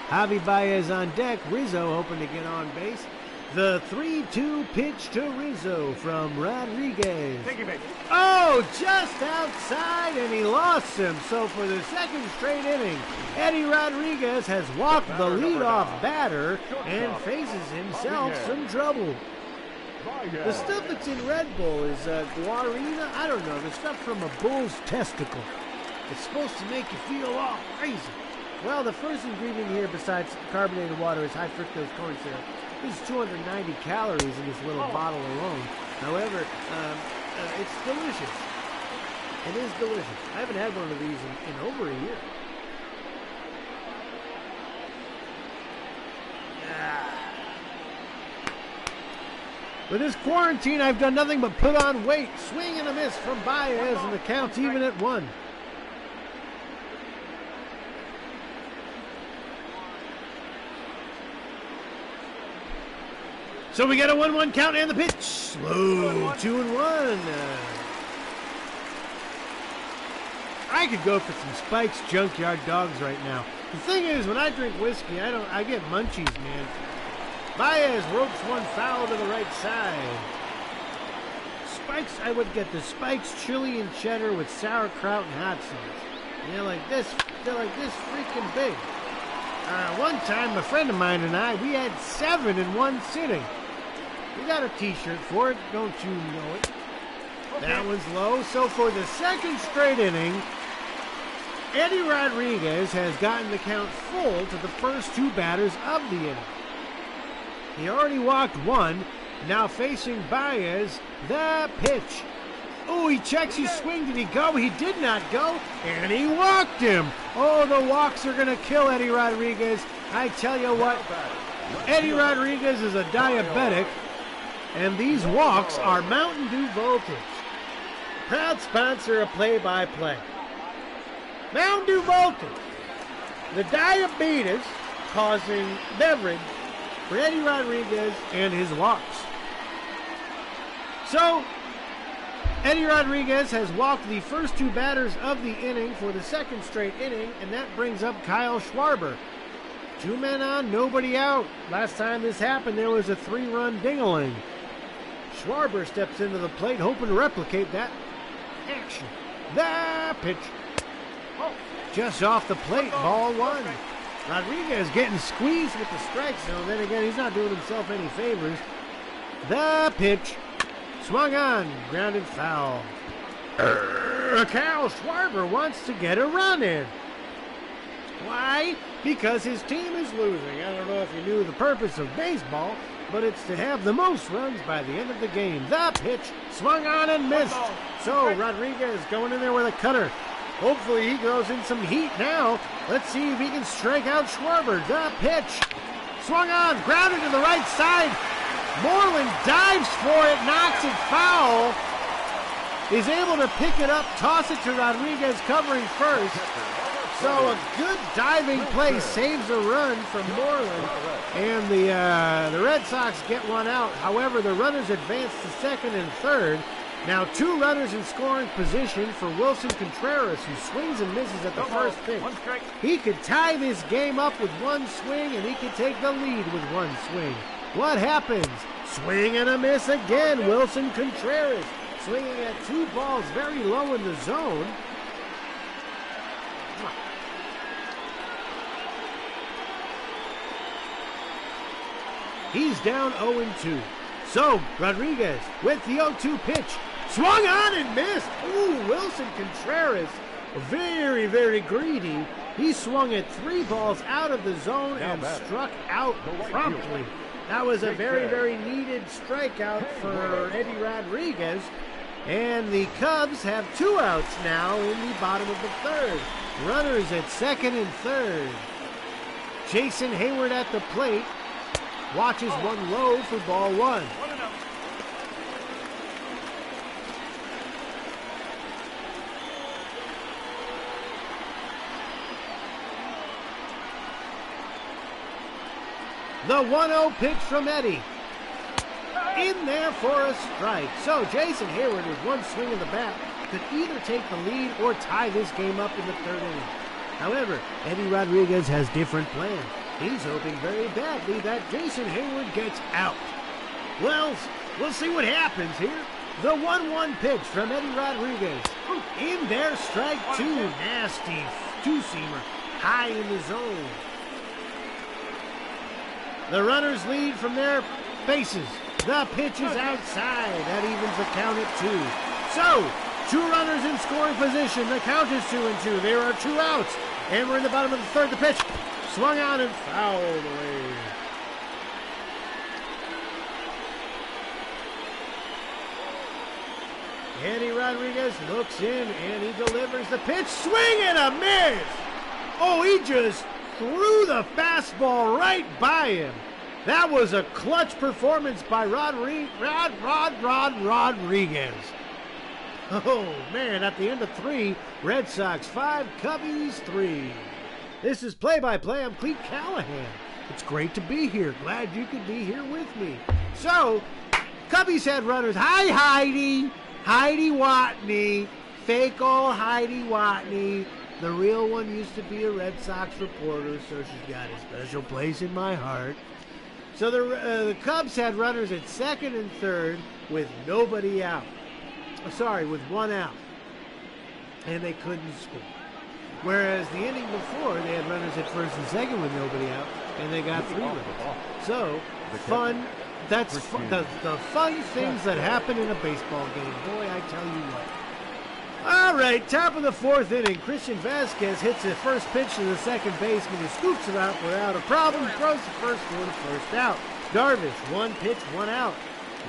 Javi Baez on deck. Rizzo hoping to get on base. The 3-2 pitch to Rizzo from Rodriguez. Thank you, baby. Oh, just outside, and he lost him. So for the second straight inning, Eddie Rodriguez has walked the leadoff batter and faces himself some trouble. The stuff that's in Red Bull is guarina. I don't know. The stuff from a bull's testicle. It's supposed to make you feel all crazy. Well, the first ingredient here besides carbonated water is high fructose corn syrup. There's 290 calories in this little bottle alone. However, it's delicious. It is delicious. I haven't had one of these in over a year. With this quarantine, I've done nothing but put on weight. Swing and a miss from Baez, and the count's even at 1. So we got a 1-1 count and the pitch. Slow, 2-1. I could go for some Spike's Junkyard Dogs right now. The thing is, when I drink whiskey, I get munchies, man. Baez ropes one foul to the right side. Spike's, I would get the Spike's chili and cheddar with sauerkraut and hot sauce. They're like this freaking big. One time, a friend of mine and I, we had 7 in one sitting. We got a t-shirt for it, don't you know it? Okay. That one's low. So for the second straight inning, Eddie Rodriguez has gotten the count full to the first 2 batters of the inning. He already walked 1. Now facing Baez, the pitch. Oh, he checks his swing. Did he go? He did not go, and he walked him. Oh, the walks are going to kill Eddie Rodriguez. I tell you what, Eddie Rodriguez is a diabetic, and these walks are Mountain Dew Voltage. Proud sponsor of play-by-play. Mountain Dew Voltage, the diabetes-causing beverage for Eddie Rodriguez and his walks. So, Eddie Rodriguez has walked the first 2 batters of the inning for the second straight inning, and that brings up Kyle Schwarber. 2 men on, nobody out. Last time this happened, there was a 3-run ding-a-ling. Schwarber steps into the plate, hoping to replicate that action. The pitch. Just off the plate, ball 1. Rodriguez getting squeezed with the strike zone. Then again, he's not doing himself any favors. The pitch. Swung on, grounded foul. Kyle Schwarber wants to get a run in. Why? Because his team is losing. I don't know if you knew the purpose of baseball, but it's to have the most runs by the end of the game. The pitch, swung on and missed. So Rodriguez going in there with a cutter. Hopefully he throws in some heat now. Let's see if he can strike out Schwarber. The pitch, swung on, grounded to the right side. Moreland dives for it, knocks it foul. Is able to pick it up, toss it to Rodriguez covering first. So a good diving play saves a run from Moreland. And the Red Sox get one out. However, the runners advance to second and third. Now 2 runners in scoring position for Wilson Contreras, who swings and misses at the first pitch. He could tie this game up with 1 swing, and he could take the lead with 1 swing. What happens? Swing and a miss again. Wilson Contreras swinging at 2 balls very low in the zone. He's down 0-2. So Rodriguez with the 0-2 pitch. Swung on and missed. Ooh, Wilson Contreras, very, very greedy. He swung at 3 balls out of the zone and struck out promptly. That was a very, very needed strikeout for Eddie Rodriguez. And the Cubs have 2 outs now in the bottom of the 3rd. Runners at 2nd and 3rd. Jason Hayward at the plate. Watches one low for ball 1. The 1-0 pitch from Eddie. In there for a strike. So Jason Hayward, with one swing of the bat, could either take the lead or tie this game up in the 3rd inning. However, Eddie Rodriguez has different plans. He's hoping very badly that Jason Hayward gets out. Well, we'll see what happens here. The 1-1 pitch from Eddie Rodriguez. In there, strike 2. Nasty two-seamer high in the zone. The runners lead from their bases. The pitch is outside. That evens the count at 2. So, 2 runners in scoring position. The count is 2-2. There are 2 outs. And we're in the bottom of the 3rd. The pitch swung on and fouled away. Eddie Rodriguez looks in and he delivers the pitch. Swing and a miss. Oh, he just threw the fastball right by him. That was a clutch performance by Rodriguez. Oh, man, at the end of 3, Red Sox 5, Cubbies 3. This is Play-by-Play. I'm Cleat Callahan. It's great to be here. Glad you could be here with me. So, Cubbies had runners. Hi, Heidi. Heidi Watney. Fake old Heidi Watney. The real one used to be a Red Sox reporter, so she's got a special place in my heart. So the Cubs had runners at 2nd and 3rd with nobody out. With 1 out. And they couldn't score. Whereas the inning before, they had runners at 1st and 2nd with nobody out, and they got 3 runs. So, fun. That's the fun things that happen in a baseball game. Boy, I tell you what. All right, top of the 4th inning. Christian Vasquez hits the first pitch to the second baseman. He scoops it out without a problem. Throws the first for the first out. Darvish, 1 pitch, 1 out.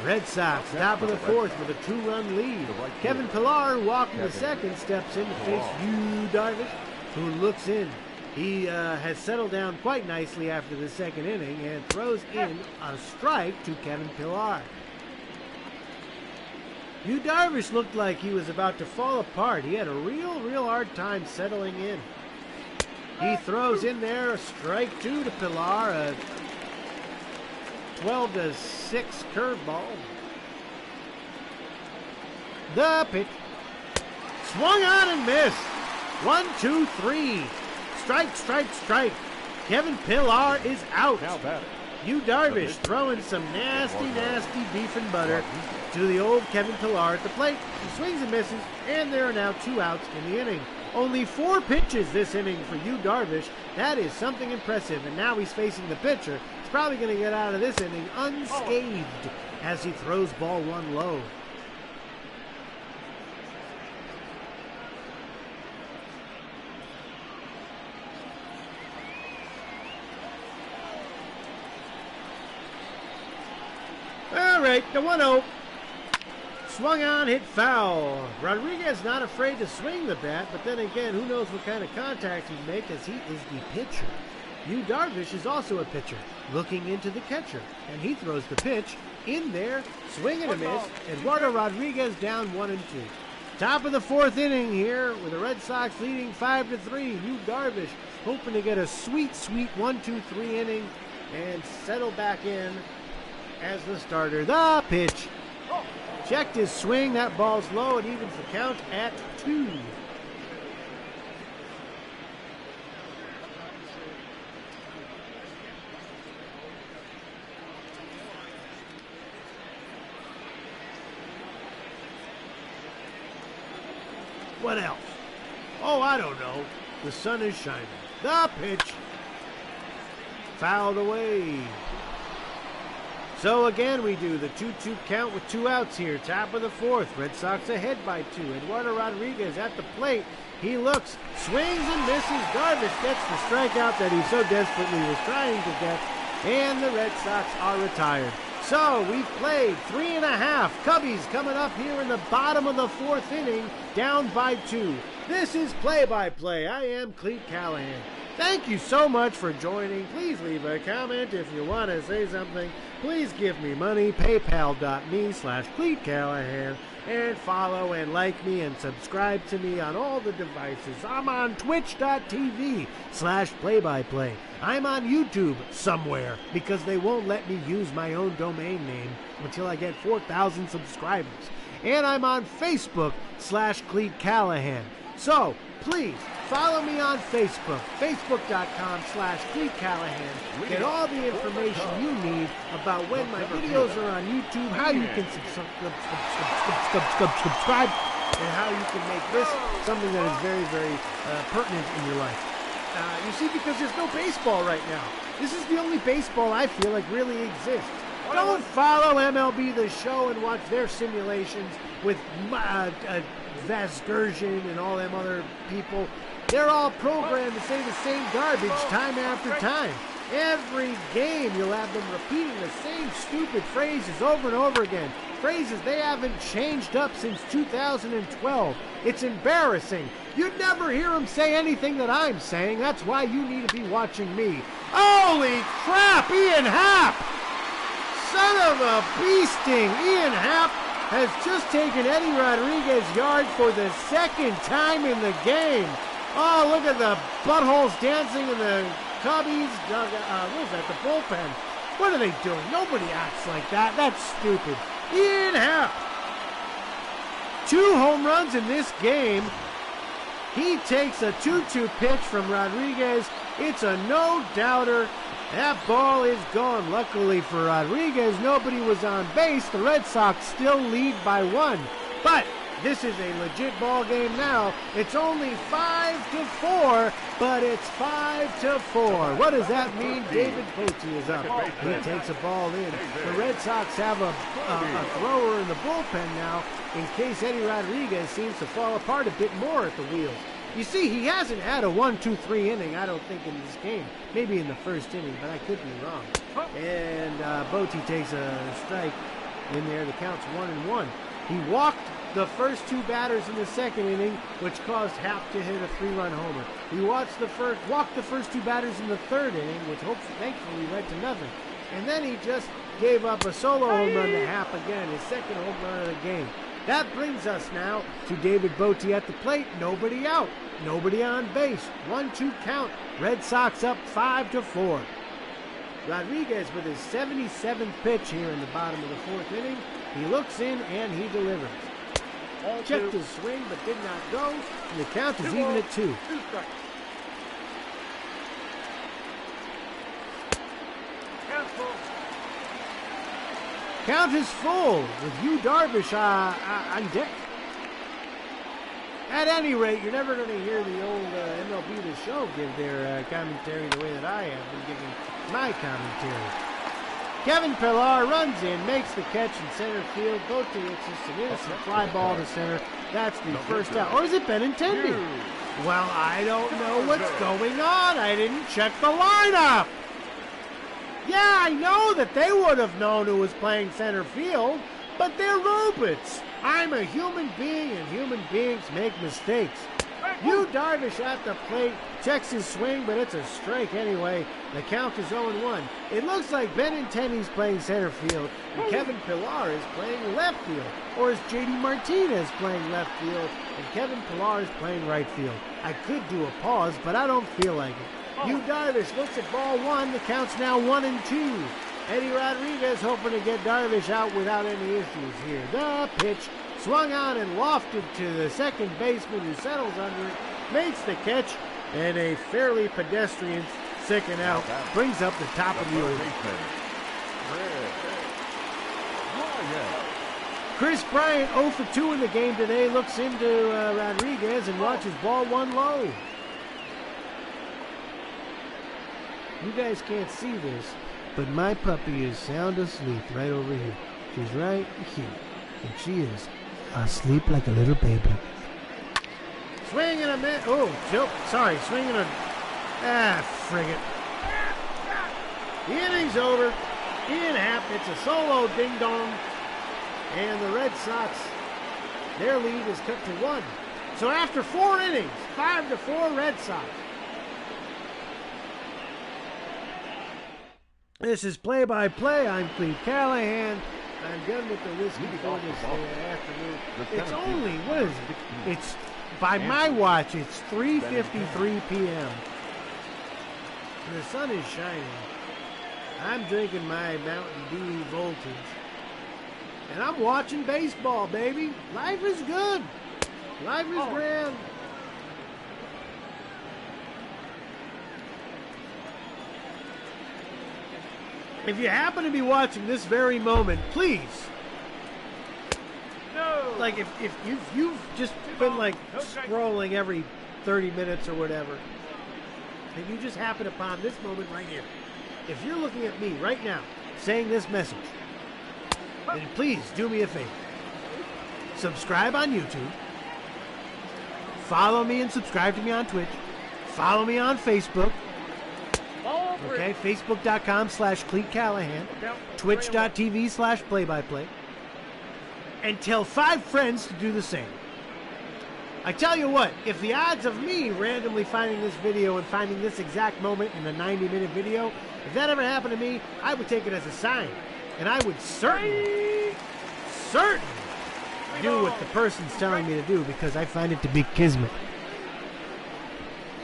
Red Sox, top of the 4th with a 2-run lead. Kevin Pillar, walking the second, steps in to face Yu Darvish, who looks in. He has settled down quite nicely after the 2nd inning and throws in a strike to Kevin Pillar. Yu Darvish looked like he was about to fall apart. He had a real hard time settling in. He throws in there a strike 2 to Pillar, a 12-6 curveball. The pitch. Swung on and missed. 1, 2, 3. Strike. Kevin Pillar is out. Yu Darvish throwing some nasty beef and butter to the old Kevin Pillar at the plate. He swings and misses, and there are now 2 outs in the inning. Only 4 pitches this inning for Yu Darvish. That is something impressive, and now he's facing the pitcher. He's probably going to get out of this inning unscathed as he throws ball 1 low. All right, the 1-0. Swung on, hit foul. Rodriguez not afraid to swing the bat, but then again, who knows what kind of contact he'd make as he is the pitcher. Yu Darvish is also a pitcher, looking into the catcher, and he throws the pitch in there, swing and a miss. Eduardo Rodriguez down 1-2. Top of the 4th inning here with the Red Sox leading 5-3. Yu Darvish hoping to get a sweet 1-2-3 inning and settle back in as the starter. The pitch. Checked his swing. That ball's low. It evens the count at 2. What else? Oh, I don't know. The sun is shining. The pitch. Fouled away. So again, we do the 2-2 count with 2 outs here. Top of the 4th. Red Sox ahead by 2. Eduardo Rodriguez at the plate. He looks, swings and misses. Darvish gets the strikeout that he so desperately was trying to get. And the Red Sox are retired. So we've played 3.5. Cubbies coming up here in the bottom of the 4th inning, down by 2. This is Play-by-Play. I am Cleat Callahan. Thank you so much for joining. Please leave a comment if you want to say something. Please give me money, paypal.me/Cleat Callahan, and follow and like me and subscribe to me on all the devices. I'm on twitch.tv/playbyplay. I'm on YouTube somewhere because they won't let me use my own domain name until I get 4,000 subscribers. And I'm on Facebook/Cleat Callahan. So, please, follow me on Facebook, facebook.com/Cleat Callahan. Get all the information you need about when my videos are on YouTube, how you can subscribe, and how you can make this something that is very, very pertinent in your life. You see, because there's no baseball right now. This is the only baseball I feel like really exists. Don't follow MLB The Show and watch their simulations with Vasgersian and all them other people. They're all programmed to say the same garbage time after time. Every game you'll have them repeating the same stupid phrases over and over again. Phrases they haven't changed up since 2012. It's embarrassing. You'd never hear them say anything that I'm saying. That's why you need to be watching me. Holy crap, Ian Happ! Son of a beasting! Ian Happ has just taken Eddie Rodriguez's yard for the 2nd time in the game. Oh, look at the buttholes dancing in the Cubbies. What is that, the bullpen? What are they doing? Nobody acts like that. That's stupid. Ian Happ. 2 home runs in this game. He takes a 2-2 pitch from Rodriguez. It's a no-doubter. That ball is gone. Luckily for Rodriguez, nobody was on base. The Red Sox still lead by 1. But this is a legit ball game now. It's only 5-4, but it's 5-4. What does that mean? David Bote is up. He takes a ball in. The Red Sox have a thrower in the bullpen now in case Eddie Rodriguez seems to fall apart a bit more at the wheels. You see, he hasn't had a 1-2-3 inning, I don't think, in this game. Maybe in the 1st inning, but I could be wrong. And Bote takes a strike in there. The count's 1-1. He walked the first 2 batters in the 2nd inning, which caused Happ to hit a 3-run homer. He walked the first 2 batters in the 3rd inning, which thankfully led to nothing. And then he just gave up a solo home run to Happ again, his 2nd home run of the game. That brings us now to David Bote at the plate. Nobody out. Nobody on base. 1-2 count. Red Sox up 5-4. Rodriguez with his 77th pitch here in the bottom of the 4th inning. He looks in and he delivers. Checked his swing but did not go. And the count is even at 2. Count is full with Yu Darvish on deck. At any rate, you're never going to hear the old MLB The Show give their commentary the way that I have been giving my commentary. Kevin Pillar runs in, makes the catch in center field. Bote hits an innocent fly ball to center. That's the first out. Or is it Benintendi? Well, I don't know what's going on. I didn't check the lineup. Yeah, I know that they would have known who was playing center field, but they're robots. I'm a human being, and human beings make mistakes. Yu Darvish at the plate, checks his swing, but it's a strike anyway. The count is 0-1. It looks like Benintendi's playing center field, and Kevin Pillar is playing left field. Or is JD Martinez playing left field, and Kevin Pillar is playing right field. I could do a pause, but I don't feel like it. Yu Darvish looks at ball 1. The count's now 1-2. Eddie Rodriguez hoping to get Darvish out without any issues here. The pitch swung on and lofted to the second baseman who settles under it, makes the catch, and a fairly pedestrian second out brings up the top of the order. Chris Bryant 0 for 2 in the game today, looks into Rodriguez and watches ball 1 low. You guys can't see this, But my puppy is sound asleep right over here. She's right here. And she is asleep like a little baby. Swing and a miss. Oh, joke. Sorry, swing and a... frig it. The inning's over. Ian Happ, it's a solo ding-dong. And the Red Sox, their lead is cut to 1. So after 4 innings, 5-4 Red Sox. This is play-by-play. I'm Cleat Callahan. I'm done with the whiskey for this afternoon. It's only, what is it? It's, by my watch, it's 3:53 p.m. The sun is shining. I'm drinking my Mountain Dew Voltage. And I'm watching baseball, baby. Life is good. Life is grand. If you happen to be watching this very moment, please. No. Like if you've just been like scrolling every 30 minutes or whatever, and you just happen upon this moment right here, if you're looking at me right now saying this message, then please do me a favor. Subscribe on YouTube. Follow me and subscribe to me on Twitch. Follow me on Facebook. Okay, Facebook.com/Cleat Callahan. Twitch.tv/play-by-play. And tell 5 friends to do the same. I tell you what, if the odds of me randomly finding this video and finding this exact moment in a 90-minute video, if that ever happened to me, I would take it as a sign. And I would certainly do what the person's telling me to do because I find it to be kismet.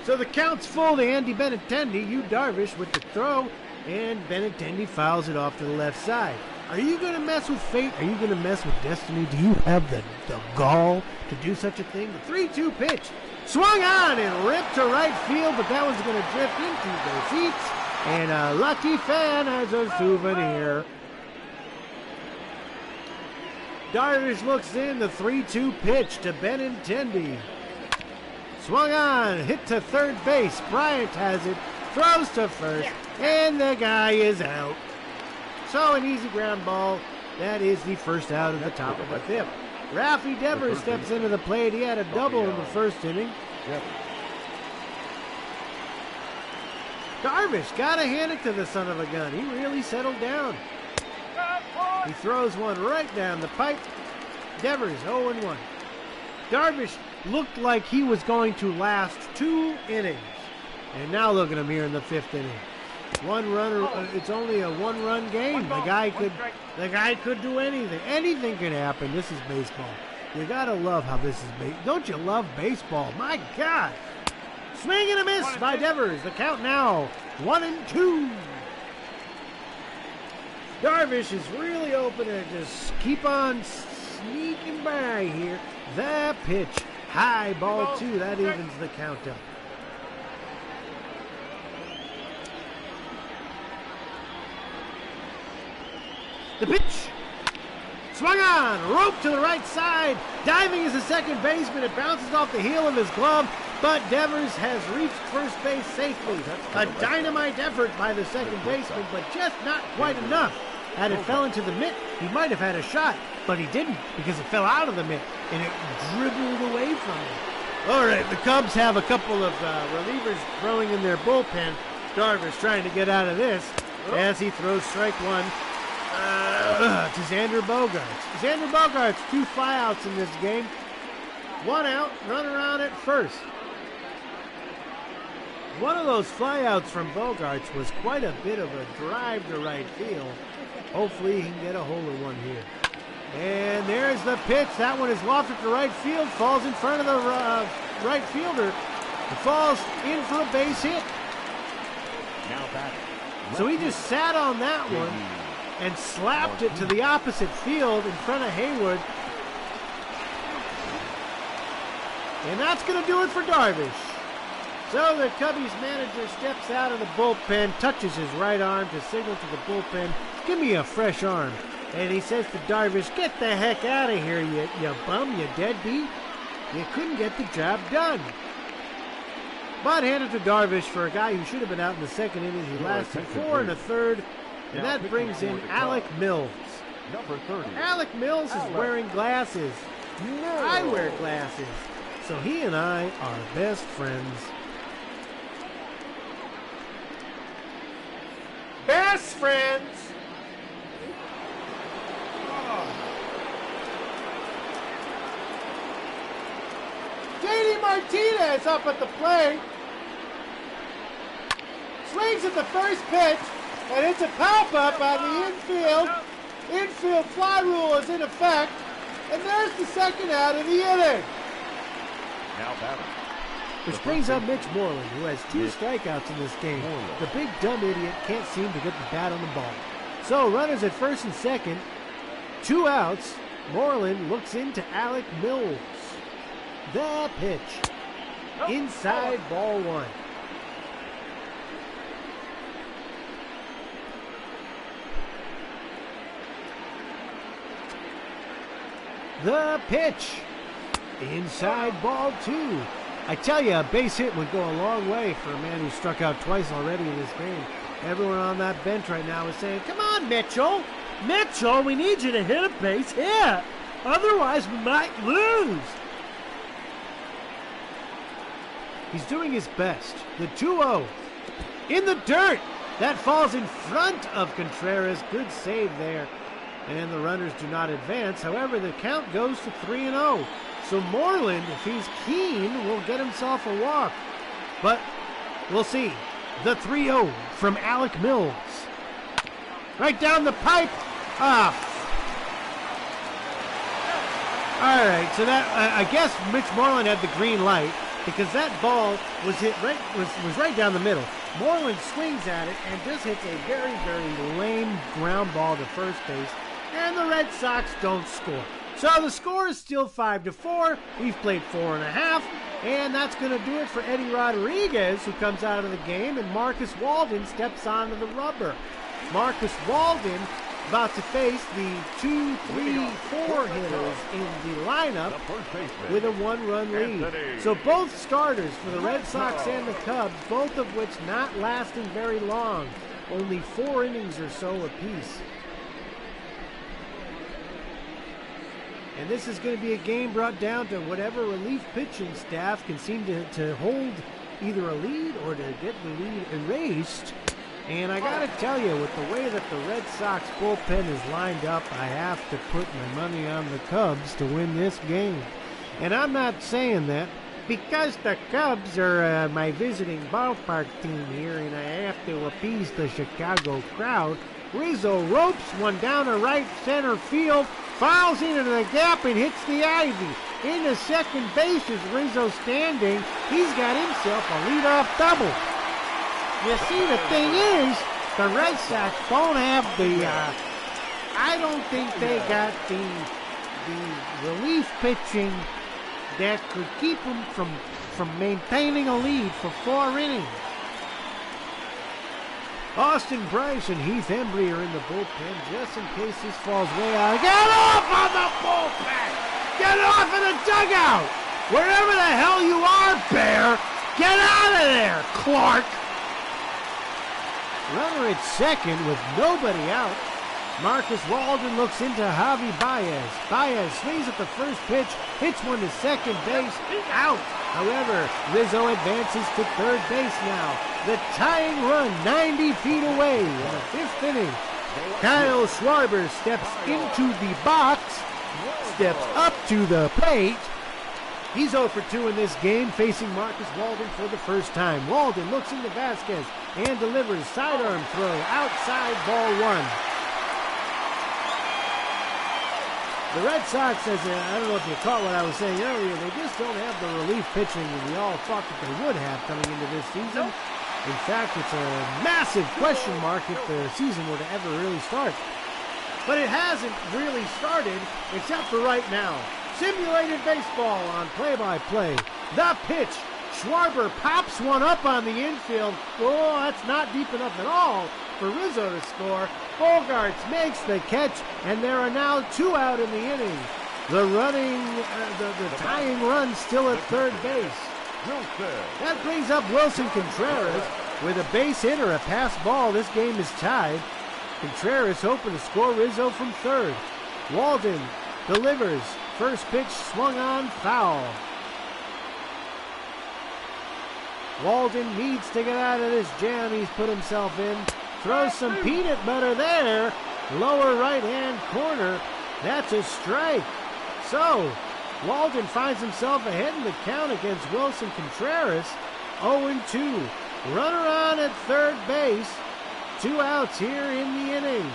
So the count's full to Andy Benintendi. Yu Darvish with the throw, and Benintendi fouls it off to the left side. Are you going to mess with fate? Are you going to mess with destiny? Do you have the gall to do such a thing? The 3-2 pitch. Swung on and ripped to right field, but that was going to drift into their seats. And a lucky fan has a souvenir. Darvish looks in, the 3-2 pitch to Benintendi. Swung on, hit to third base. Bryant has it, throws to first, and the guy is out. So an easy ground ball. That is the first out of the top of the 5th. Rafi Devers steps into the plate. He had a double in the first inning. Darvish got to hand it to the son of a gun. He really settled down. He throws one right down the pipe. Devers 0-1. Darvish looked like he was going to last 2 innings. And now look at him here in the 5th inning. 1 runner, it's only a 1-run game. The guy could do anything. Anything can happen. This is baseball. You gotta love how this is baseball. Don't you love baseball? My God. Swing and a miss by Devers. The count now 1-2. Darvish is really open and just keep on sneaking by here. The pitch. High ball 2. That evens the count up. The pitch. Swung on. Rope to the right side. Diving is the second baseman. It bounces off the heel of his glove, but Devers has reached first base safely. A dynamite effort by the second baseman, but just not quite enough. Had it fell into the mitt, he might have had a shot, but he didn't because it fell out of the mitt, and it dribbled away from him. All right, the Cubs have a couple of relievers throwing in their bullpen. Darvish trying to get out of this as he throws strike 1 to Xander Bogaerts. Xander Bogaerts, 2 flyouts in this game. 1 out, runner on at first. One of those flyouts from Bogaerts was quite a bit of a drive to right field. Hopefully he can get a hold of one here. And there's the pitch. That one is lofted to right field. Falls in front of the right fielder. It falls in for a base hit. So he just sat on that one and slapped it to the opposite field in front of Haywood. And that's going to do it for Darvish. So the Cubbies manager steps out of the bullpen, touches his right arm to signal to the bullpen, give me a fresh arm. And he says to Darvish, get the heck out of here, you bum, you deadbeat. You couldn't get the job done. But handed to Darvish for a guy who should have been out in the second inning. He lasted 4 1/3. And that brings in Alec Mills. Number 30. Alec Mills is wearing glasses. I wear glasses. So he and I are best friends. Best friends! JD Martinez up at the plate. Swings at the first pitch, and it's a pop-up on the infield. Infield fly rule is in effect, and there's the second out of the inning. Now batting. Which brings up Mitch Moreland, who has 2 strikeouts in this game. The big dumb idiot can't seem to get the bat on the ball. So runners at first and second, 2 outs. Moreland looks into Alec Mills. The pitch. Inside ball 1. The pitch. Inside ball 2. I tell you, a base hit would go a long way for a man who struck out twice already in this game. Everyone on that bench right now is saying, come on, Mitchell. Mitchell, we need you to hit a base hit. Otherwise, we might lose. He's doing his best. The 2-0. In the dirt. That falls in front of Contreras. Good save there. And the runners do not advance. However, the count goes to 3-0. So Moreland, if he's keen, will get himself a walk. But we'll see. The 3-0 from Alec Mills. Right down the pipe. Off. All right, so that I guess Mitch Moreland had the green light because that ball was hit was right down the middle. Moreland swings at it and just hits a very, very lame ground ball to first base, and the Red Sox don't score. So the score is still 5-4. We've played 4.5, and that's going to do it for Eddie Rodriguez, who comes out of the game, and Marcus Walden steps onto the rubber. Marcus Walden about to face the 2, 3, 4 hitters in the lineup with a 1-run lead. So both starters for the Red Sox and the Cubs, both of which not lasting very long, only 4 innings or so apiece. And this is going to be a game brought down to whatever relief pitching staff can seem to hold either a lead or to get the lead erased. And I got to tell you, with the way that the Red Sox bullpen is lined up, I have to put my money on the Cubs to win this game. And I'm not saying that because the Cubs are my visiting ballpark team here and I have to appease the Chicago crowd. Rizzo ropes one down to right center field, fouls into the gap and hits the ivy. Into second base is Rizzo standing. He's got himself a leadoff double. You see, the thing is, the Red Sox don't have the, I don't think they got the relief pitching that could keep them from maintaining a lead for 4 innings. Austin Bryce and Heath Embry are in the bullpen just in case this falls way out. Get off on the bullpen! Get off in the dugout! Wherever the hell you are, Bear, get out of there, Clark! Runner at second with nobody out. Marcus Walden looks into Javi Baez. Baez swings at the first pitch, hits one to second base, out. However, Rizzo advances to third base now. The tying run 90 feet away in the 5th inning. Kyle Schwarber steps into the box, steps up to the plate. He's 0 for 2 in this game, facing Marcus Walden for the first time. Walden looks into Vasquez and delivers sidearm throw outside ball 1. The Red Sox, I don't know if you caught what I was saying earlier, they just don't have the relief pitching that we all thought that they would have coming into this season. In fact, it's a massive question mark if the season were to ever really start. But it hasn't really started, except for right now. Simulated baseball on play-by-play. The pitch. Schwarber pops one up on the infield. Oh, that's not deep enough at all for Rizzo to score. Bogarts makes the catch, and there are now 2 out in the inning. The tying run still at third base. That brings up Wilson Contreras with a base hit or a pass ball. This game is tied. Contreras hoping to score Rizzo from third. Walden delivers. First pitch swung on, foul. Walden needs to get out of this jam he's put himself in. Throws some peanut butter there. Lower right-hand corner. That's a strike. So, Walden finds himself ahead in the count against Wilson Contreras. 0-2. Runner on at third base. 2 outs here in the inning.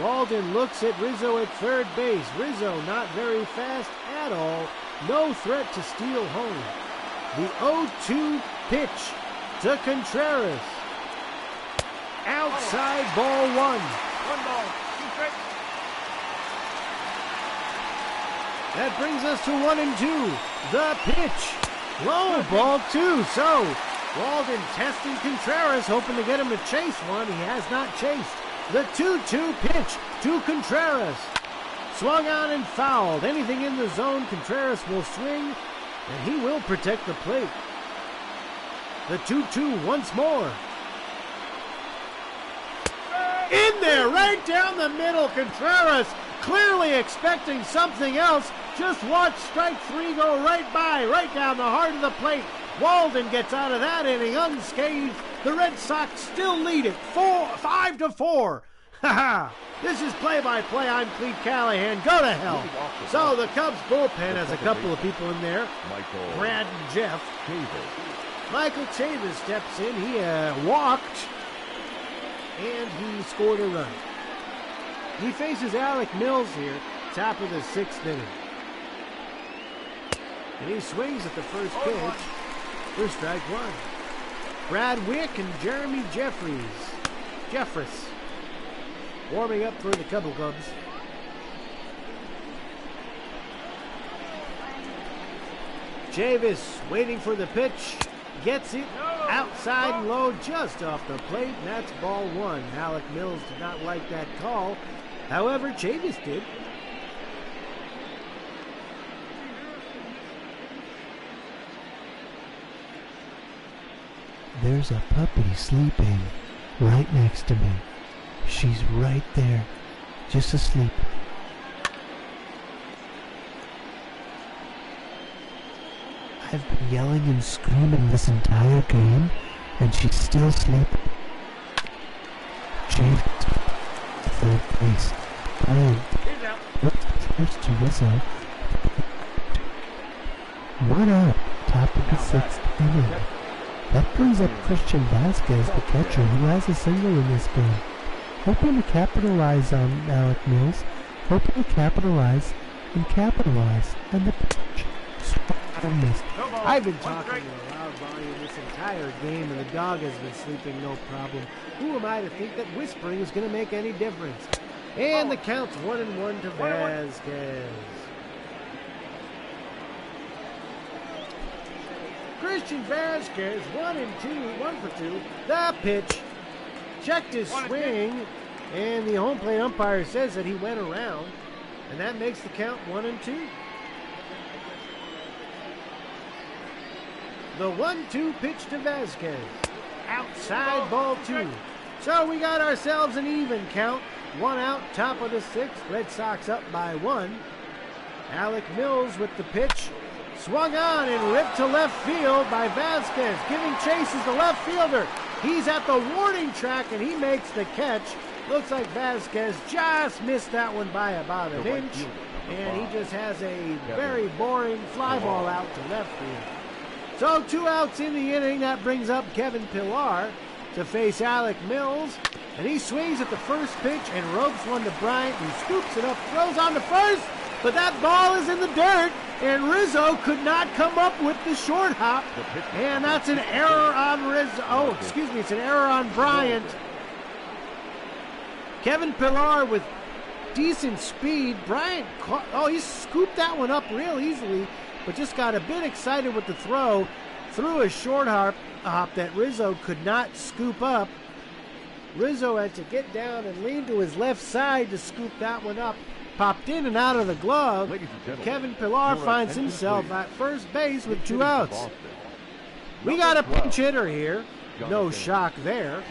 Walden looks at Rizzo at third base. Rizzo not very fast at all. No threat to steal home. The 0-2 pitch to Contreras. Outside ball 1. 1 ball, 2 strikes. That brings us to 1-2. The pitch. Low ball 2. So Walden testing Contreras, hoping to get him to chase one. He has not chased. The 2-2 pitch to Contreras. Swung on and fouled. Anything in the zone, Contreras will swing, and he will protect the plate. The 2-2 once more. In there, right down the middle, Contreras clearly expecting something else. Just watch strike 3 go right by, right down the heart of the plate. Walden gets out of that inning unscathed. The Red Sox still lead it 5-4. Ha! This is play-by-play. I'm Cleat Callahan. Go to hell. So the Cubs bullpen has a couple of people in there. Brad and Jeff. Michael Chavis steps in. He walked, and he scored a run. He faces Alec Mills here, top of the 6th inning. And he swings at the first pitch for strike 1. Brad Wick and Jeremy Jeffress warming up for the Cubs. Chavis waiting for the pitch. Gets it outside and low just off the plate, and that's ball 1. Alec Mills did not like that call. However, Chavis did. There's a puppy sleeping right next to me. She's right there, just asleep. I've been yelling and screaming this entire game, and she's still sleeping. Chavis, third base. Brian, first to Rizzo. 1 out, top of the 6th inning. That brings up Christian Vasquez, the catcher, who has a single in this game. Hoping to capitalize on Alec Mills. Hoping to capitalize. And the pitch. Missed. I've been talking at a loud volume this entire game, and the dog has been sleeping no problem. Who am I to think that whispering is going to make any difference? And the count's 1-1 to Vasquez. Christian Vasquez, 1-2, 1 for 2. The pitch. Checked his swing, and the home plate umpire says that he went around, and that makes the count 1-2. The 1-2 pitch to Vasquez. Outside ball 2. So we got ourselves an even count. 1 out, top of the 6th. Red Sox up by 1. Alec Mills with the pitch. Swung on and ripped to left field by Vasquez. Giving chase is the left fielder. He's at the warning track, and he makes the catch. Looks like Vasquez just missed that one by about an inch. And he just has a very boring fly ball out to left field. So 2 outs in the inning. That brings up Kevin Pillar to face Alec Mills. And he swings at the first pitch and ropes one to Bryant, who scoops it up, throws on to first. But that ball is in the dirt, and Rizzo could not come up with the short hop. And that's an error on Rizzo. Oh, excuse me, it's an error on Bryant. Kevin Pillar with decent speed. Bryant caught, he scooped that one up real easily, but just got a bit excited with the throw. Threw a short hop that Rizzo could not scoop up. Rizzo had to get down and lean to his left side to scoop that one up. Popped in and out of the glove. Kevin Pillar finds himself at first base with 2 outs. We got a pinch hitter here. No shock there.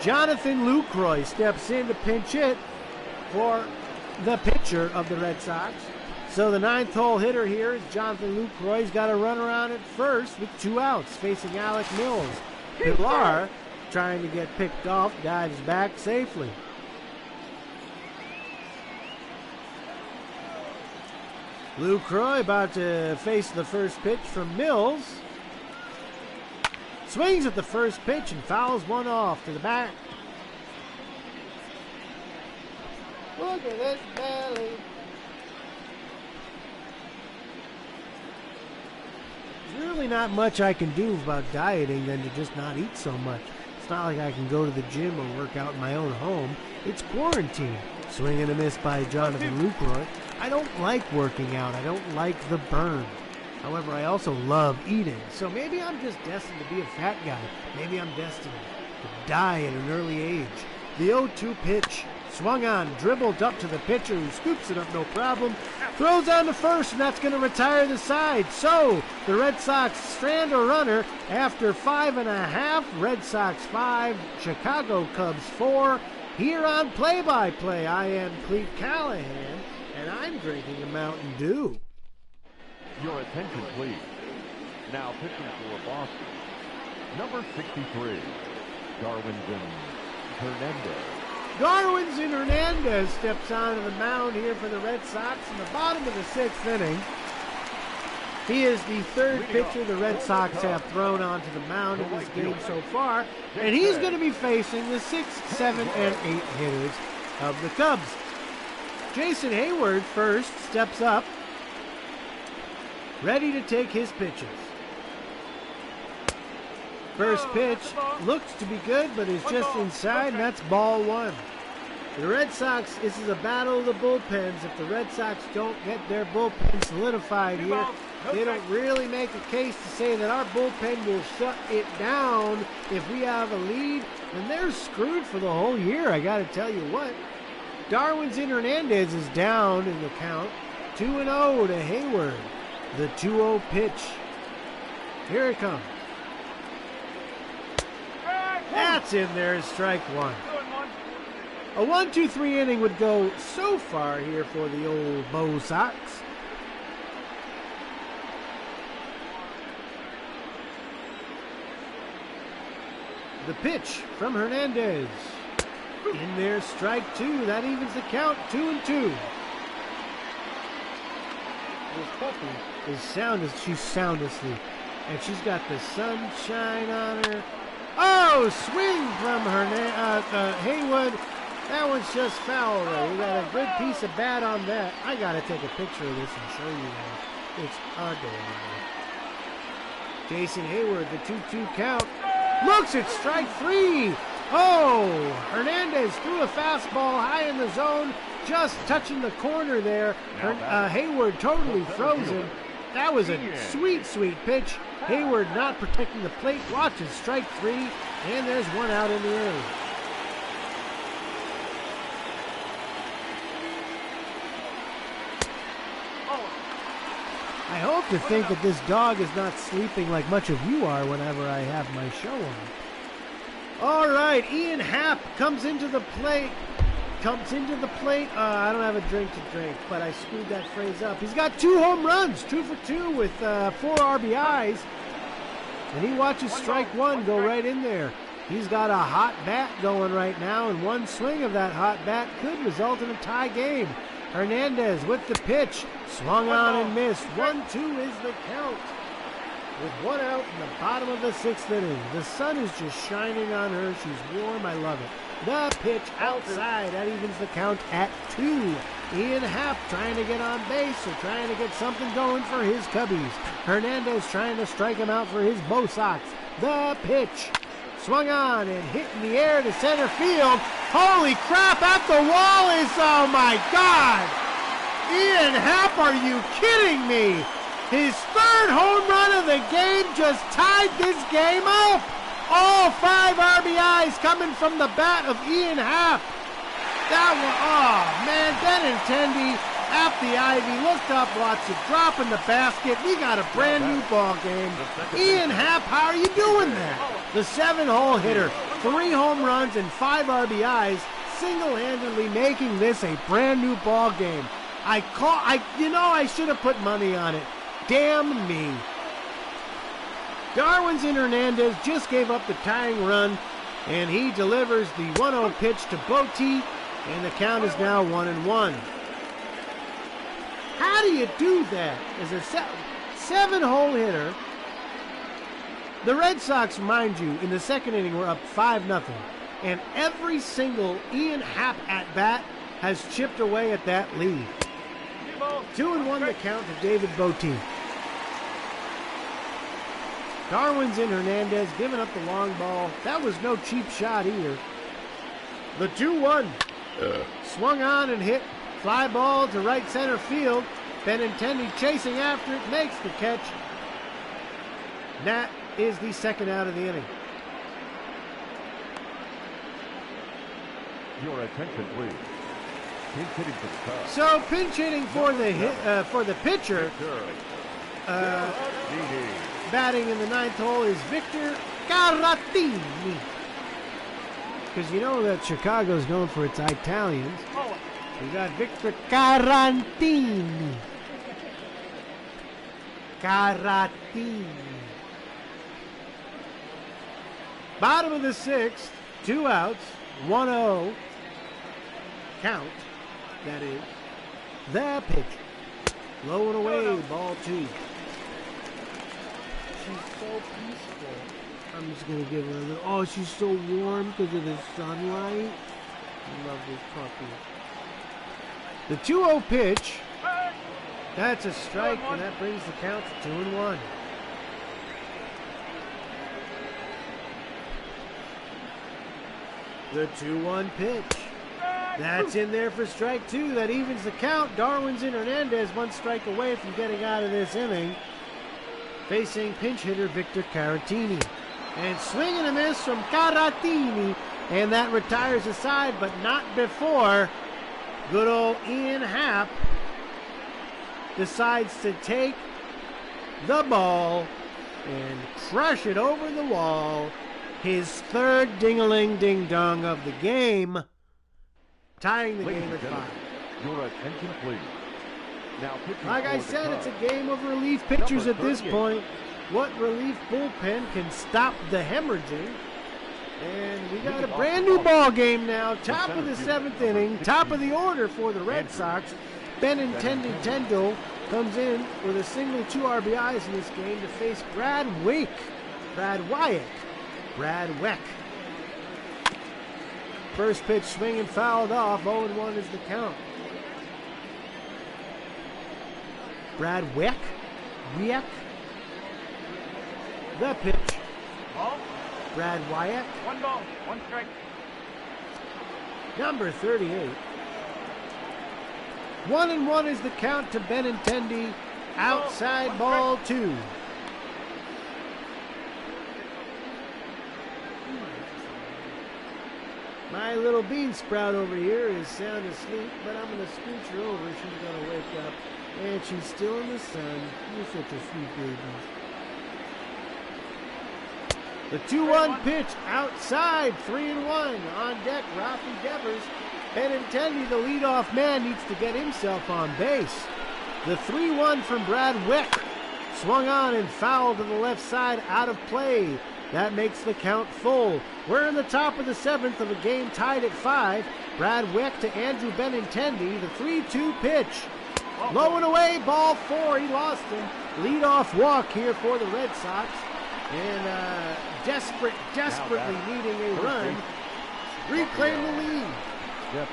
Jonathan Lucroy steps in to pinch hit for the pitcher of the Red Sox. So the ninth hole hitter here is Jonathan Lucroy. He's got to run around at first with 2 outs, facing Alec Mills. Pilar, trying to get picked off, dives back safely. Lucroy about to face the first pitch from Mills. Swings at the first pitch and fouls one off to the back. Look at this belly. There's really not much I can do about dieting than to just not eat so much. It's not like I can go to the gym or work out in my own home. It's quarantine. Swing and a miss by Jonathan Lucroy. I don't like working out. I don't like the burn. However, I also love eating. So maybe I'm just destined to be a fat guy. Maybe I'm destined to die at an early age. The 0-2 pitch. Swung on, dribbled up to the pitcher who scoops it up no problem. Throws on to first, and that's going to retire the side. So the Red Sox strand a runner after 5.5. Red Sox 5, Chicago Cubs 4. Here on Play-by-Play, I am Cleat Callahan, and I'm drinking a Mountain Dew. Your attention, please. Now pitching for Boston, number 63, Darwinson Hernandez. Darwinson Hernandez steps onto the mound here for the Red Sox in the bottom of the 6th inning. He is the 3rd pitcher the Red Sox have thrown onto the mound in this game so far, and he's going to be facing the 6, 7, and 8 hitters of the Cubs. Jason Hayward first steps up, ready to take his pitches. First pitch looks to be good, but is just inside, and that's ball 1. The Red Sox, this is a battle of the bullpens. If the Red Sox don't get their bullpen solidified here, they don't really make a case to say that our bullpen will shut it down if we have a lead, and they're screwed for the whole year, I got to tell you what. Darwinson Hernandez is down in the count. 2-0 to Hayward. The 2-0 pitch. Here it comes. That's in there, strike 1. A 1-2-3 inning would go so far here for the old Bo Sox. The pitch from Hernandez. In there, strike 2. That evens the count, 2-2. This puppy is she's sound asleep. And she's got the sunshine on her. Oh, swing from Haywood. That one's just foul, though. We got a good piece of bat on that. I got to take a picture of this and show you that. It's ugly. Jason Hayward, the 2-2 count. Looks at strike 3. Oh, Hernandez threw a fastball high in the zone, just touching the corner there. Hayward totally frozen. That was a sweet, sweet pitch. Hayward not protecting the plate. Watches strike 3, and there's 1 out in the inning. I hope to think that this dog is not sleeping like much of you are whenever I have my show on. All right, Ian Happ comes into the plate. I don't have a drink to drink, but I screwed that phrase up. He's got 2 home runs, 2 for 2 with 4 RBIs. And he watches strike 1 go right in there. He's got a hot bat going right now, and one swing of that hot bat could result in a tie game. Hernandez with the pitch, swung on and missed. 1-2 is the count. With 1 out in the bottom of the 6th inning. The sun is just shining on her. She's warm. I love it. The pitch outside. That evens the count at 2. Ian Happ trying to get on base or trying to get something going for his Cubbies. Hernandez trying to strike him out for his Bo Sox. The pitch. Swung on and hit in the air to center field. Holy crap, at the wall is, oh my God! Ian Happ, are you kidding me? His 3rd home run of the game just tied this game up. All 5 RBIs coming from the bat of Ian Happ. That one, oh man, Benintendi At the ivy, looked up, Watson, dropping the basket. We got a brand new ball game. Ian Happ, how are you doing that? The 7-hole hitter, 3 home runs and 5 RBIs, single-handedly making this a brand new ball game. I should have put money on it. Damn me. Darwinson Hernandez just gave up the tying run, and he delivers the 1-0 pitch to Bote, and the count is now 1-1. How do you do that as a 7-hole hitter? The Red Sox, mind you, in the second inning were up 5-0, and every single Ian Happ at-bat has chipped away at that lead. 2-1 the count to David Bote. Darwinson Hernandez giving up the long ball. That was no cheap shot either. The 2-1. Swung on and hit. Fly ball to right center field. Benintendi chasing after it, makes the catch. That is the second out of the inning. Your attention, please. Pinch hitting for the Cubs. So pinch hitting for the pitcher. Batting in the 9th hole is Victor Caratini. Because you know that Chicago's known for its Italians. We got Victor Caratini. Caratini. Bottom of the 6th, 2 outs, 1-0. Count, that is. The pitch. Low and away, ball 2. She's so peaceful. I'm just going to give her a little. Oh, she's so warm because of the sunlight. I love this puppy. The 2-0 pitch. That's a strike, and that brings the count to 2-1. The 2-1 pitch. That's in there for strike 2. That evens the count. Darwinson Hernandez 1 strike away from getting out of this inning. Facing pinch hitter Victor Caratini. And swing and a miss from Caratini. And that retires a side, but not before good old Ian Happ decides to take the ball and crush it over the wall. His 3rd ding-a-ling-ding-dong of the game. Tying the game at 5. Your attention, please. Now, like I said, it's a game of relief pitchers at this point. What relief bullpen can stop the hemorrhaging? And we got a brand new ball game now. Top of the 7th inning. Top of the order for the Red Sox. Benintendi Tendel comes in with a single, 2 RBIs in this game to face Brad Weck. First pitch swing and fouled off. 0-1 is the count. Brad Weck. The pitch. Ball. Brad Wyatt. 1 ball, 1 strike. Number 38. 1-1 is the count to Benintendi. Outside ball 2. My little bean sprout over here is sound asleep, but I'm going to scooch her over. She's going to wake up. And she's still in the sun. You're such a sweet baby. The 2-1 pitch outside, 3-1. On deck, Rafi Devers. Benintendi, the leadoff man, needs to get himself on base. The 3-1 from Brad Weck. Swung on and fouled to the left side, out of play. That makes the count full. We're in the top of the 7th of a game tied at 5. Brad Weck to Andrew Benintendi. The 3-2 pitch. Low and away, ball 4. He lost him. Leadoff walk here for the Red Sox. And desperately needing a run. Reclaim the lead. Yep.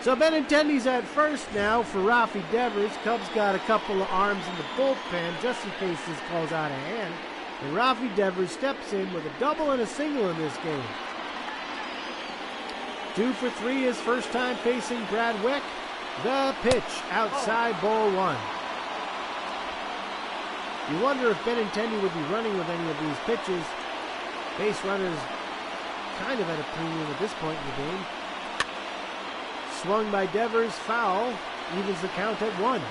So Benintendi's at first now for Rafi Devers. Cubs got a couple of arms in the bullpen just in case this calls out of hand. And Rafi Devers steps in with a double and a single in this game. 2 for 3 his first time facing Brad Weck. The pitch outside, ball 1. You wonder if Benintendi would be running with any of these pitches. Base runners kind of at a premium at this point in the game. swung by Devers, foul, evens the count at 1.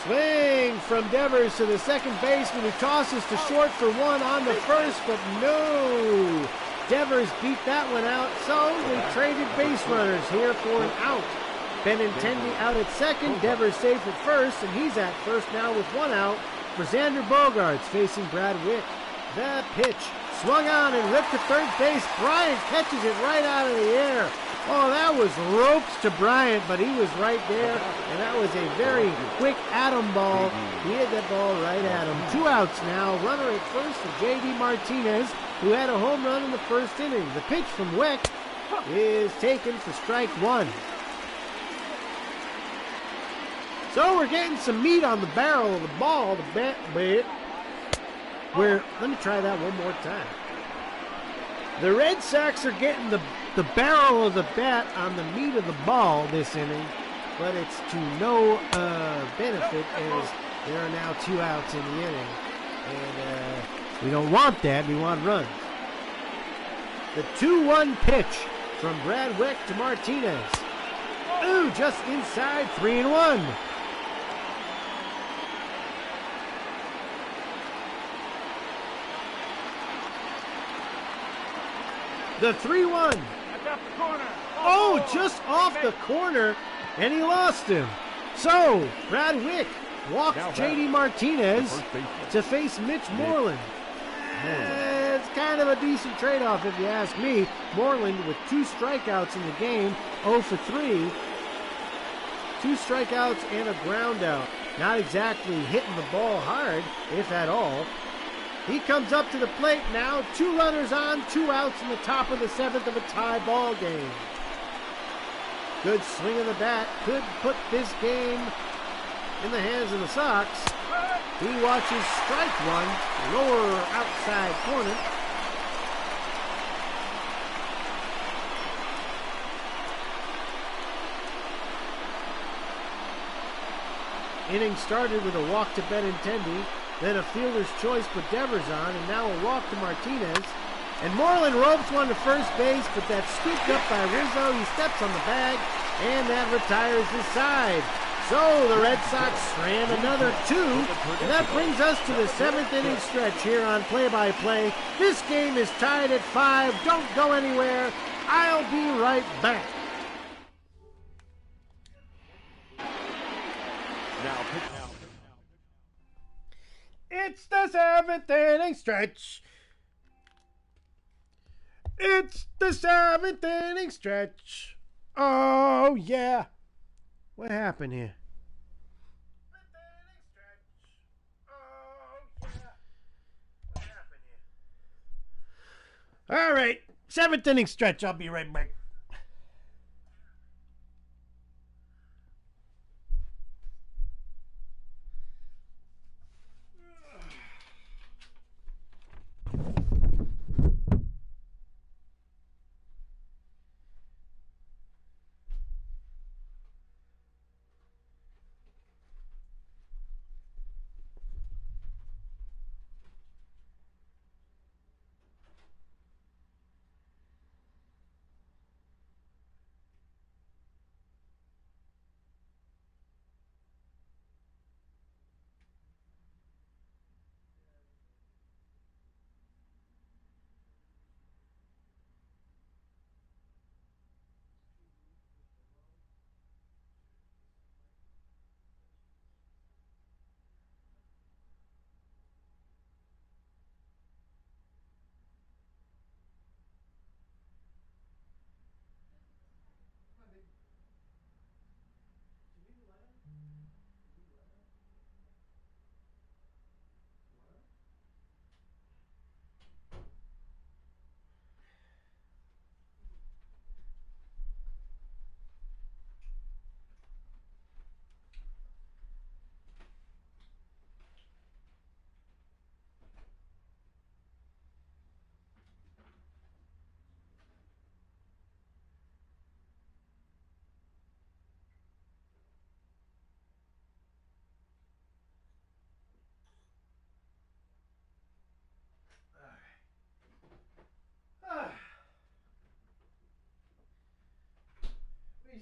Swing from Devers to the second baseman, who tosses to short for 1 on the first, but no. Devers beat that one out, so they traded base runners here for an out. Benintendi out at second, Devers safe at first, and he's at first now with 1 out for Xander Bogaerts facing Brad Wick. The pitch swung on and ripped to third base. Bryant catches it right out of the air. Oh, that was ropes to Bryant, but he was right there, and that was a very quick Adam ball. He hit that ball right at him. 2 outs now. Runner at first for J.D. Martinez, who had a home run in the first inning. The pitch from Wick is taken for strike 1. So we're getting some meat on the barrel of the ball. The bat, let me try that one more time. The Red Sox are getting the barrel of the bat on the meat of the ball this inning, but it's to no benefit as there are now 2 outs in the inning. And we don't want that. We want runs. The 2-1 pitch from Brad Wick to Martinez. Ooh, just inside, 3-1. The 3-1. Oh, just off the corner, and he lost him. So, Brad Wick walks J.D. Martinez to face Mitch Moreland. It's kind of a decent trade-off if you ask me. Moreland with 2 strikeouts in the game, 0 for 3. 2 strikeouts and a ground out. Not exactly hitting the ball hard, if at all. He comes up to the plate now. 2 runners on, 2 outs in the top of the 7th of a tie ball game. Good swing of the bat. Could put this game in the hands of the Sox. He watches strike 1, lower outside corner. Inning started with a walk to Benintendi. Then a fielder's choice put Devers on, and now a walk to Martinez. And Moreland ropes one to first base, but that's scooped up by Rizzo. He steps on the bag, and that retires his side. So the Red Sox strand another 2, and that brings us to the 7th inning stretch here on Play-by-Play. This game is tied at 5. Don't go anywhere. I'll be right back. It's the 7th inning stretch. It's the 7th inning stretch. Oh, yeah. What happened here? All right. 7th inning stretch. I'll be right back.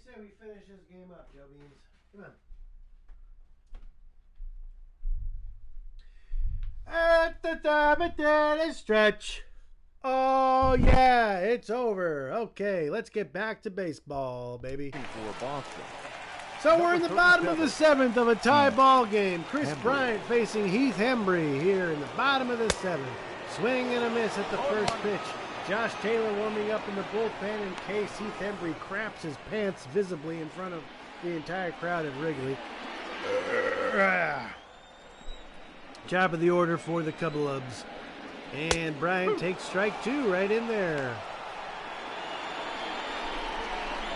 say we finish this game up, Joe Beans? Come on. At the top of the stretch. Oh, yeah, it's over. Okay, let's get back to baseball, baby. For Boston. So we're in the bottom of the seventh of a tie ball game. Chris Bryant facing Heath Hembry here in the bottom of the seventh. Swing and a miss at the first pitch. Josh Taylor warming up in the bullpen in case Heath Hembry craps his pants visibly in front of the entire crowd at Wrigley. Top of the order for the Cubs. And Bryant takes strike two right in there.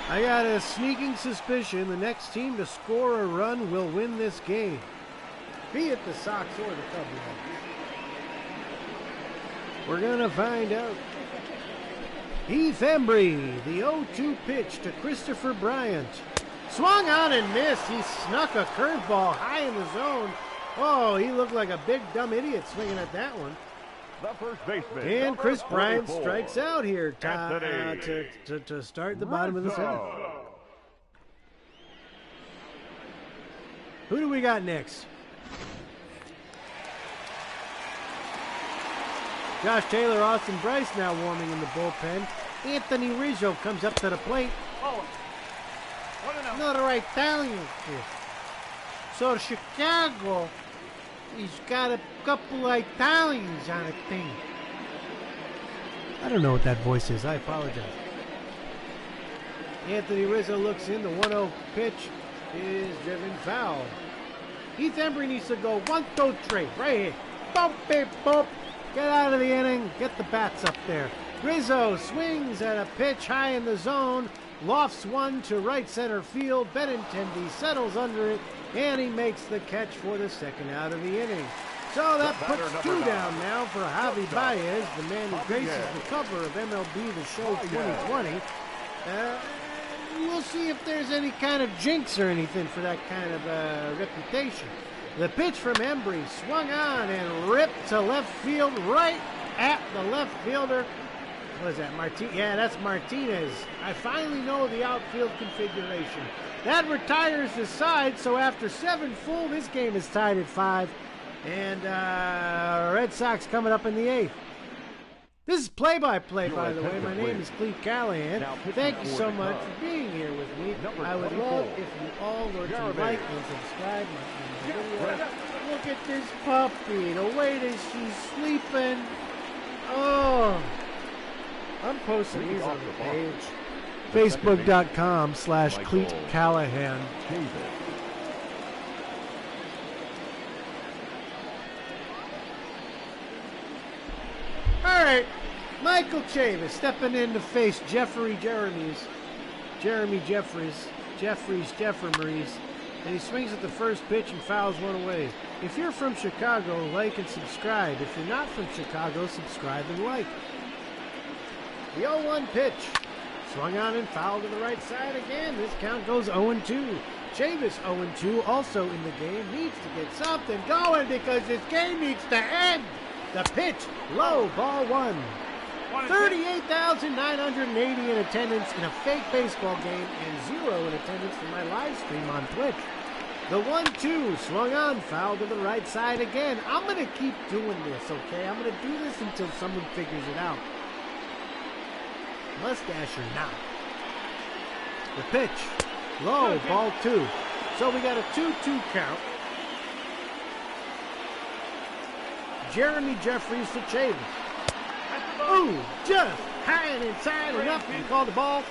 I got a sneaking suspicion the next team to score a run will win this game. Be it the Sox or the Cubs. We're going to find out. Heath Hembry, the 0-2 pitch to Christopher Bryant. Swung on and missed. He snuck a curveball high in the zone. Oh, he looked like a big dumb idiot swinging at that one. The first baseman. And Chris Bryant 44. strikes out here to start the bottom of the seventh. Who do we got next? Josh Taylor, Austin Bryce now warming in the bullpen. Anthony Rizzo comes up to the plate. Oh. Not a Italian kid. So Chicago, he's got a couple of Italians on a team. I don't know what that voice is. I apologize. Anthony Rizzo looks in. The 1-0 pitch is driven foul. Heath Hembry needs to go 1-2-3 right here. Bump it, bump. Get out of the inning. Get the bats up there. Rizzo swings at a pitch high in the zone. Lofts one to right center field. Benintendi settles under it, and he makes the catch for the second out of the inning. So that puts two down now for Javi Baez, the man who graces the cover of MLB The Show 2020. We'll see if there's any kind of jinx or anything for that kind of reputation. The pitch from Hembry swung on and ripped to left field right at the left fielder. What is that, Yeah, that's Martinez. I finally know the outfield configuration. That retires the side, so after 7 full, this game is tied at 5. And Red Sox coming up in the 8th. This is play-by-play, by the way. My name is Cleat Callahan. Thank you so much for being here with me. I would love if you all were to like and subscribe my video. Look at this puppy. The way that she's sleeping. Oh. I'm posting these on the page. Facebook.com/Cleat Callahan. All right, Michael Chavis stepping in to face Jeremy Jeffries, and he swings at the first pitch and fouls one away. If you're from Chicago, like and subscribe. If you're not from Chicago, subscribe and like. The 0-1 pitch. Swung on and fouled to the right side again. This count goes 0-2. Chavis 0-2 also in the game. Needs to get something going because this game needs to end. The pitch, low, ball 1. 38,980 in attendance in a fake baseball game and 0 in attendance for my live stream on Twitch. The 1-2 swung on, fouled to the right side again. I'm going to keep doing this, okay? I'm going to do this until someone figures it out. Mustache or not. The pitch, low, ball 2. So we got a 2-2 count. Jeremy Jeffries to Chavis. Ooh, just high and inside and up and call the ball.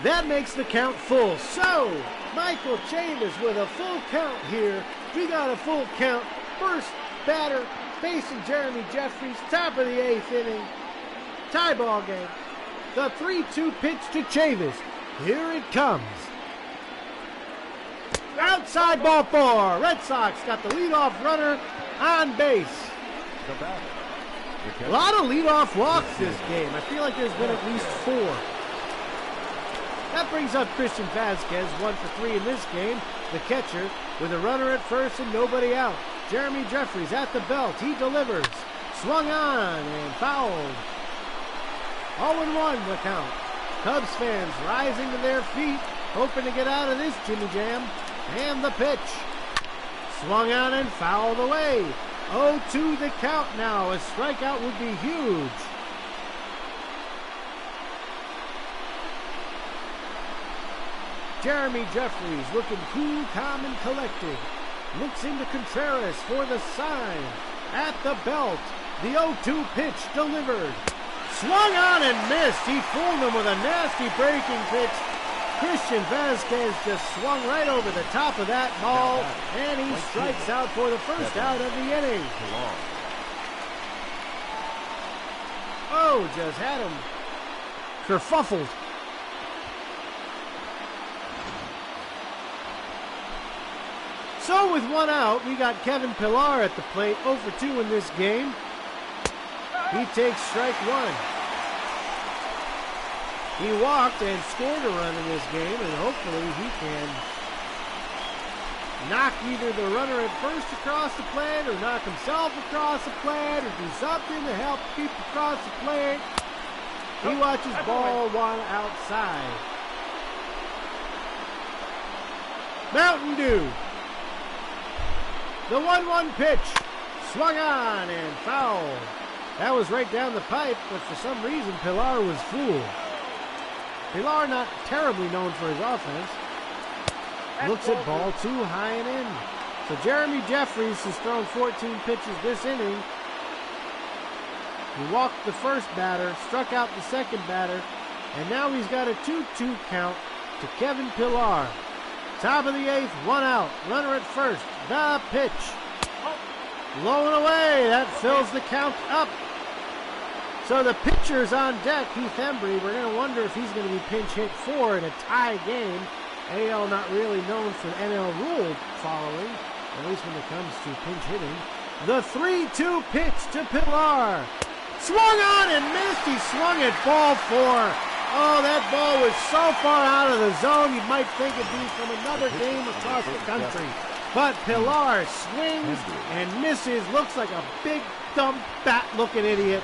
That makes the count full. So, Michael Chavis with a full count here. We got a full count. First batter facing Jeremy Jeffries. Top of the 8th inning. Tie ball game. The 3-2 pitch to Chavis. Here it comes. Outside ball 4. Red Sox got the leadoff runner on base. A lot of leadoff walks this game. I feel like there's been at least 4. That brings up Christian Vasquez, 1 for 3 in this game. The catcher with a runner at first and nobody out. Jeremy Jeffries at the belt. He delivers. Swung on and fouled. 0-1 the count. Cubs fans rising to their feet hoping to get out of this Jimmy Jam. And the pitch. Swung on and fouled away. 0-2 the count now. A strikeout would be huge. Jeremy Jeffries looking cool, calm, and collected. Looks into Contreras for the sign. At the belt. The 0-2 pitch delivered. Swung on and missed. He fooled him with a nasty breaking pitch. Christian Vasquez just swung right over the top of that ball, and he strikes out for the first out of the inning. Oh, just had him kerfuffled. So with one out, we got Kevin Pillar at the plate, 0 for 2 in this game. He takes strike one. He walked and scored a run in this game, and hopefully he can knock either the runner at first across the plate or knock himself across the plate or do something to help keep across the plate. He watches ball one outside. Mountain Dew. The 1-1 pitch. Swung on and fouled. That was right down the pipe, but for some reason Pillar was fooled. Pillar not terribly known for his offense. Looks at ball 2 high and in. So Jeremy Jeffries has thrown 14 pitches this inning. He walked the first batter, struck out the second batter, and now he's got a 2-2 count to Kevin Pillar. Top of the 8th, 1 out. Runner at first. The pitch. Low and away. That fills the count up. So the pitcher's on deck, Heath Embry. We're going to wonder if he's going to be pinch hit for in a tie game. AL not really known for NL rule following, at least when it comes to pinch hitting. The 3-2 pitch to Pillar. Swung on and missed. He swung at ball 4. Oh, that ball was so far out of the zone, you might think it'd be from another game across the country. But Pillar swings and misses. Looks like a big, dumb, bat-looking idiot.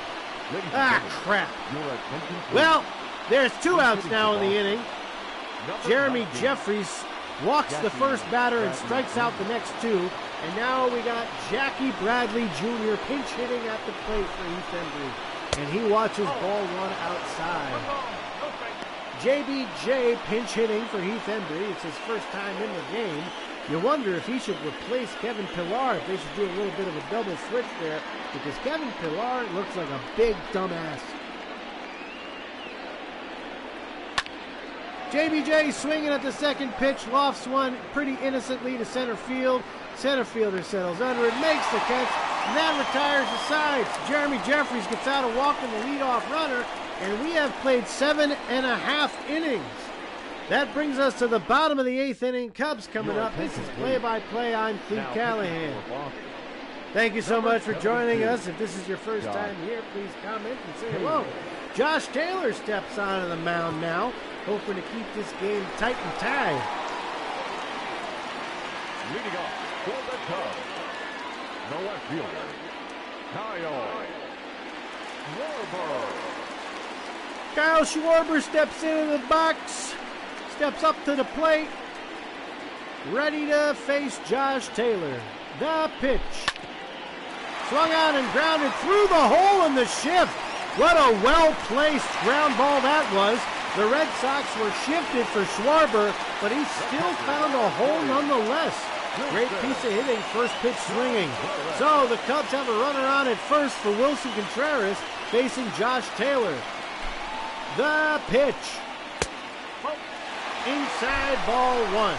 Ah, crap. Well, there's 2 outs now in the inning. Jeremy Jeffries walks the first batter and strikes out the next 2. And now we got Jackie Bradley Jr. pinch hitting at the plate for Heath Embry. And he watches ball 1 outside. JBJ pinch hitting for Heath Embry. It's his first time in the game. You wonder if he should replace Kevin Pillar, if they should do a little bit of a double switch there, because Kevin Pillar looks like a big dumbass. JBJ swinging at the second pitch, lofts one pretty innocently to center field. Center fielder settles under it, makes the catch, and that retires the sides. Jeremy Jeffries gets out of walking the leadoff runner, and we have played 7.5 innings. That brings us to the bottom of the 8th inning. Cubs coming up. This is play-by-play. I'm Cleat Callahan. Thank you so much for joining us. If this is your first time here, please comment and say hello. Josh Taylor steps onto the mound now, hoping to keep this game tight and tied. Leading off for the Cubs, the left fielder, Kyle Schwarber. Kyle Schwarber steps into the box, steps up to the plate, ready to face Josh Taylor. The pitch. Swung on and grounded through the hole in the shift. What a well-placed ground ball that was. The Red Sox were shifted for Schwarber, but he still found a hole nonetheless. Great piece of hitting, first pitch swinging. So the Cubs have a runner on at first for Wilson Contreras facing Josh Taylor. The pitch. Inside ball 1.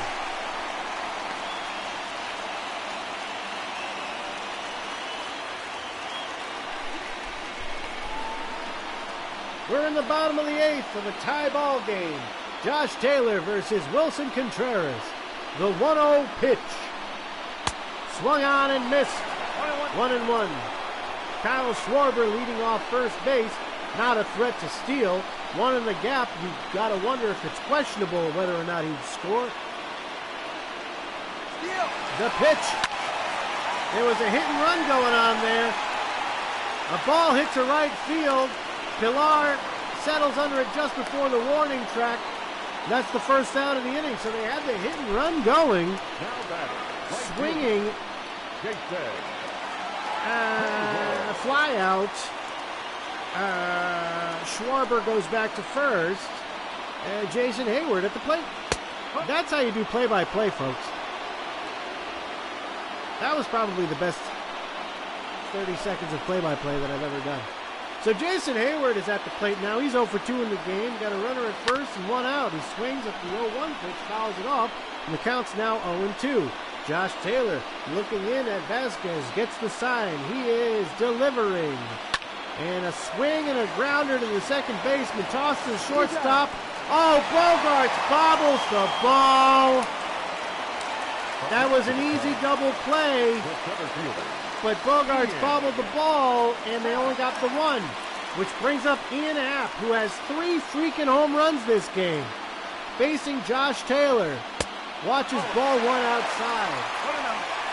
We're in the bottom of the 8th of a tie ball game. Josh Taylor versus Wilson Contreras. The 1-0 pitch. Swung on and missed. 1-1. Kyle Schwarber leading off first base. Not a threat to steal. One in the gap. You've got to wonder if it's questionable whether or not he'd score. The pitch. There was a hit and run going on there. A ball hits a right field. Pillar settles under it just before the warning track. That's the first out of the inning, so they had the hit and run going. Now batter. Swinging. Jason. A fly out. Schwarber goes back to first. Jason Hayward at the plate. That's how you do play-by-play, folks. That was probably the best 30 seconds of play-by-play that I've ever done. So Jason Hayward is at the plate now. He's 0 for 2 in the game. Got a runner at first and 1 out. He swings at the 0-1 pitch, fouls it off, and the count's now 0-2. Josh Taylor looking in at Vasquez, gets the sign. He is delivering. And a swing and a grounder to the second baseman. Toss to the shortstop. Oh, Bogarts bobbles the ball. That was an easy double play. But Bogarts bobbled the ball, and they only got the one, which brings up Ian Happ, who has 3 freaking home runs this game. Facing Josh Taylor. Watches ball 1 outside.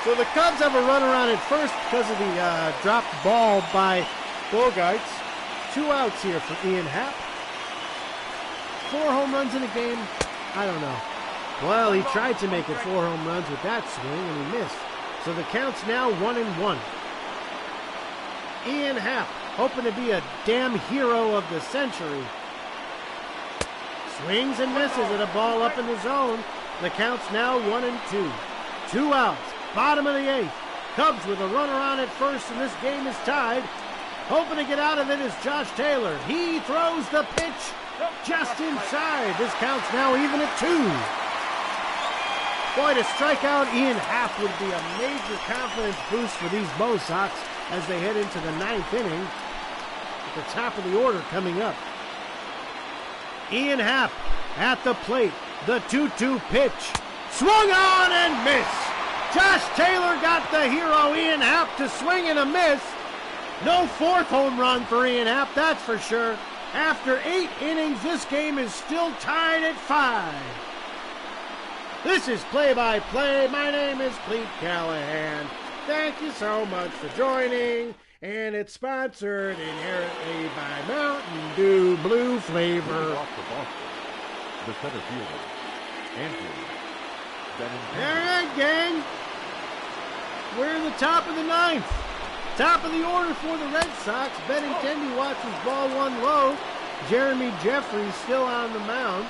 So the Cubs have a runaround at first because of the dropped ball by Bogarts. 2 outs here for Ian Happ. 4 home runs in a game? I don't know. Well, he tried to make it 4 home runs with that swing, and he missed. So the count's now 1-1. Ian Happ, hoping to be a damn hero of the century. Swings and misses at a ball up in the zone. The count's now 1-2. 2 outs, bottom of the 8th. Cubs with a runner on at first, and this game is tied. Hoping to get out of it is Josh Taylor. He throws the pitch just inside. This count's now even at 2. Boy, to strike out Ian Happ would be a major confidence boost for these Bo Sox as they head into the 9th inning. At the top of the order coming up. Ian Happ at the plate. The 2-2 pitch. Swung on and missed. Josh Taylor got the hero Ian Happ to swing and a miss. No 4th home run for Ian Happ, that's for sure. After 8 innings, this game is still tied at 5. This is Play-by-Play. My name is Cleat Callahan. Thank you so much for joining. And it's sponsored inherently by Mountain Dew Blue Flavor. Off the Boston. The center fielder, Andrew. All right, gang. We're in the top of the 9th. Top of the order for the Red Sox. Benintendi watches ball 1 low. Jeremy Jeffries still on the mound.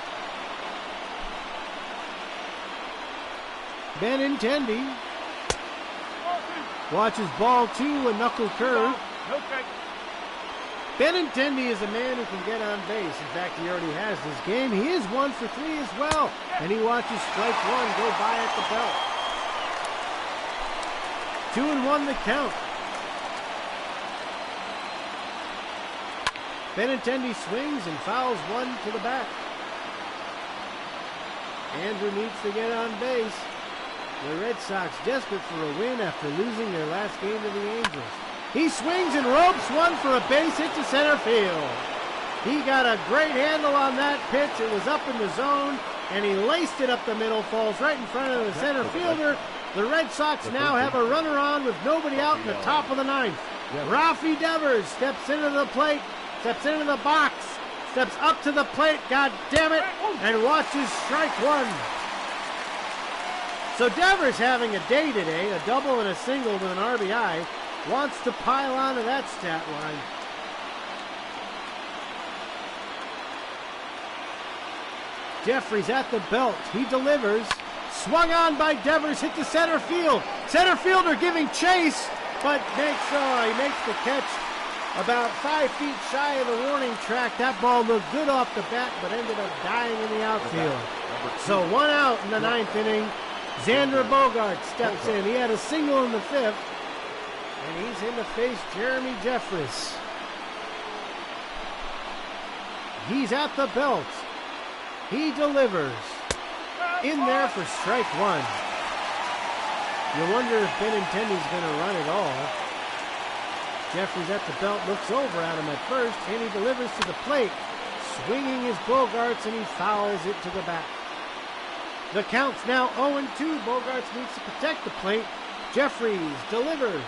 Benintendi watches ball 2, a knuckle curve. Benintendi is a man who can get on base. In fact, he already has this game. He is 1 for 3 as well. And he watches strike 1 go by at the belt. 2-1 the count. Benintendi swings and fouls 1 to the back. Andrew needs to get on base. The Red Sox desperate for a win after losing their last game to the Angels. He swings and ropes 1 for a base hit to center field. He got a great handle on that pitch. It was up in the zone, and he laced it up the middle, falls right in front of the center fielder. The Red Sox now have a runner on with nobody out in the top of the 9th. Rafi Devers steps into the plate, steps into the box, steps up to the plate, god damn it, and watches strike 1. So Devers having a day today, a double and a single with an RBI, wants to pile onto that stat line. Jeffries at the belt. He delivers. Swung on by Devers, hit to center field. Center fielder giving chase, but he makes the catch about 5 feet shy of the warning track. That ball looked good off the bat, but ended up dying in the outfield. So 1 out in the 9th inning. Xander Bogaerts steps in. He had a single in the 5th, and he's in to face Jeremy Jeffries. He's at the belt. He delivers. In there for strike 1. You wonder if Benintendi's going to run it all. Jeffries at the belt, looks over at him at first, and he delivers to the plate. Swinging his Bogaerts, and he fouls it to the back. The count's now 0-2. Bogaerts needs to protect the plate. Jeffries delivers.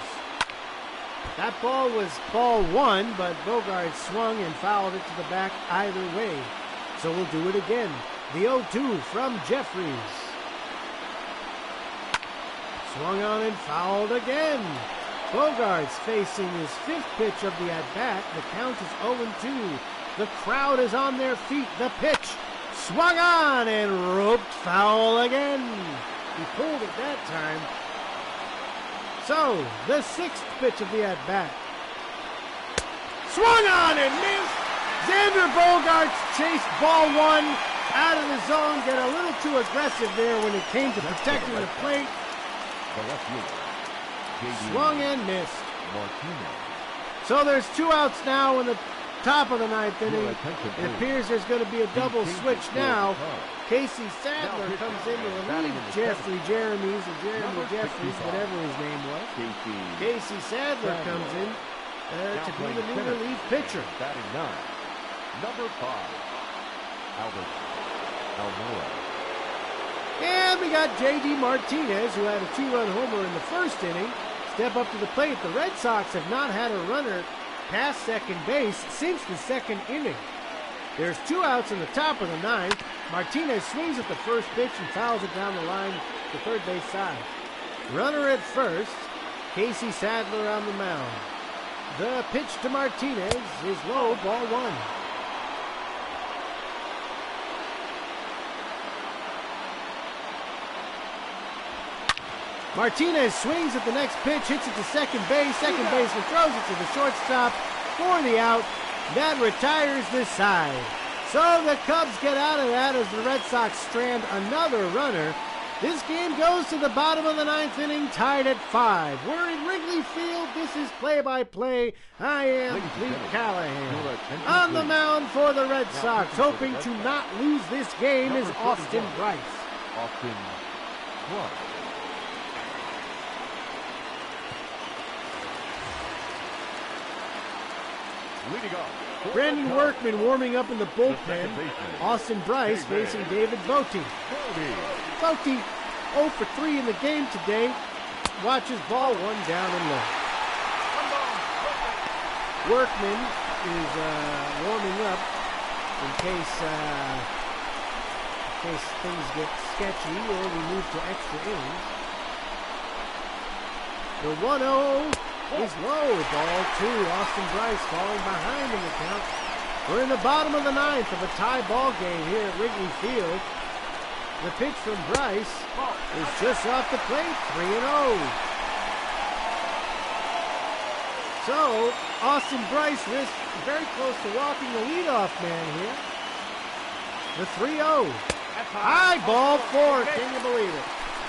That ball was ball 1, but Bogaerts swung and fouled it to the back either way. So we'll do it again. The 0-2 from Jeffries. Swung on and fouled again. Bogarts facing his 5th pitch of the at-bat. The count is 0-2. The crowd is on their feet. The pitch swung on and roped foul again. He pulled it that time. So, the 6th pitch of the at-bat. Swung on and missed. Xander Bogarts chased ball 1 out of the zone. Get a little too aggressive there when it came to protecting the plate. The left fielder, J.D. Swung and missed. Martinez. So there's 2 outs now in the top of the 9th inning. Your attention, It please. appears there's going to be a double Changes switch for the now. Cubs. Casey Sadler Now comes in to batting relieve in the Jeffrey Jeremys or Jeremy Number Jeffries, 65. whatever his name was. Casey Casey Sadler Sadler. comes in now to be playing the new center. relief pitcher. Batting 9. Number 5. Albert Almora. And we got J.D. Martinez, who had a 2-run homer in the first inning, step up to the plate. The Red Sox have not had a runner past second base since the 2nd inning. There's 2 outs in the top of the 9th. Martinez swings at the first pitch and fouls it down the line to third base side. Runner at first, Casey Sadler on the mound. The pitch to Martinez is low, ball 1. Martinez swings at the next pitch, hits it to second base. Second baseman throws it to the shortstop for the out. That retires this side. So the Cubs get out of that as the Red Sox strand another runner. This game goes to the bottom of the 9th inning, tied at 5. We're in Wrigley Field. This is play-by-play. I am Cleat Callahan. On the mound for the Red Sox, hoping to not lose this game, is Austin Bryce. Austin Bryce. Leading off. Brandon Workman warming up in the bullpen. Austin Bryce facing David Bote. Bote 0 for 3 in the game today. Watches ball 1 down and low. Workman is warming up in case things get sketchy or we move to extra innings. The 1-0 is low. Ball 2. Austin Bryce falling behind in the count. We're in the bottom of the 9th of a tie ball game here at Wrigley Field. The pitch from Bryce is just off the plate. 3-0. So, Austin Bryce risks very close to walking the leadoff man here. The 3-0. High ball 4. Can you believe it?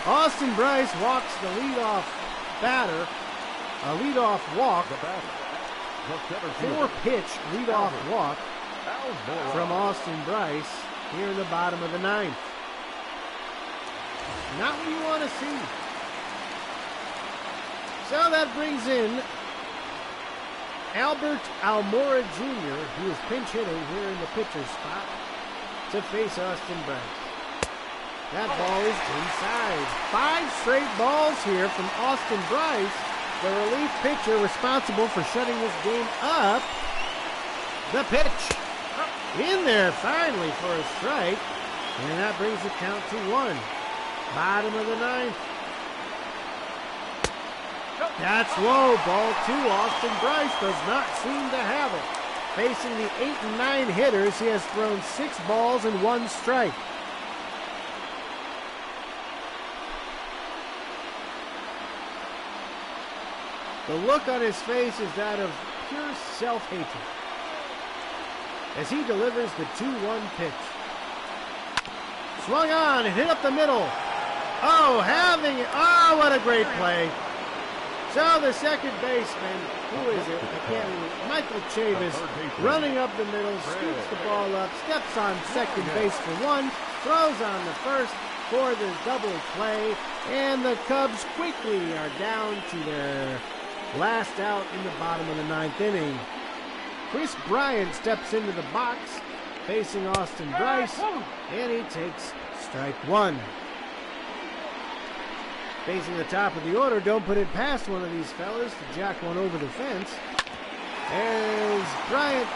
Austin Bryce walks the leadoff batter. A leadoff walk, 4-pitch leadoff walk from Austin Bryce here in the bottom of the 9th. Not what you want to see. So that brings in Albert Almora Jr., who is pinch hitting here in the pitcher's spot, to face Austin Bryce. That ball is inside. 5 straight balls here from Austin Bryce, the relief pitcher responsible for shutting this game up. The pitch in there finally for a strike, and that brings the count to 1. Bottom of the 9th. That's low. Ball 2. Austin Bryce does not seem to have it. Facing the 8 and 9 hitters, he has thrown 6 balls and 1 strike. The look on his face is that of pure self-hatred as he delivers the 2-1 pitch. Swung on and hit up the middle. What a great play. So the second baseman, who is it? I can't remember. Michael Chavis, running up the middle, scoops the ball up, steps on second base for 1, throws on the first for the double play, and the Cubs quickly are down to their last out in the bottom of the 9th inning. Chris Bryant steps into the box facing Austin Bryce, and he takes strike 1. Facing the top of the order, don't put it past one of these fellas to jack one over the fence. As Bryant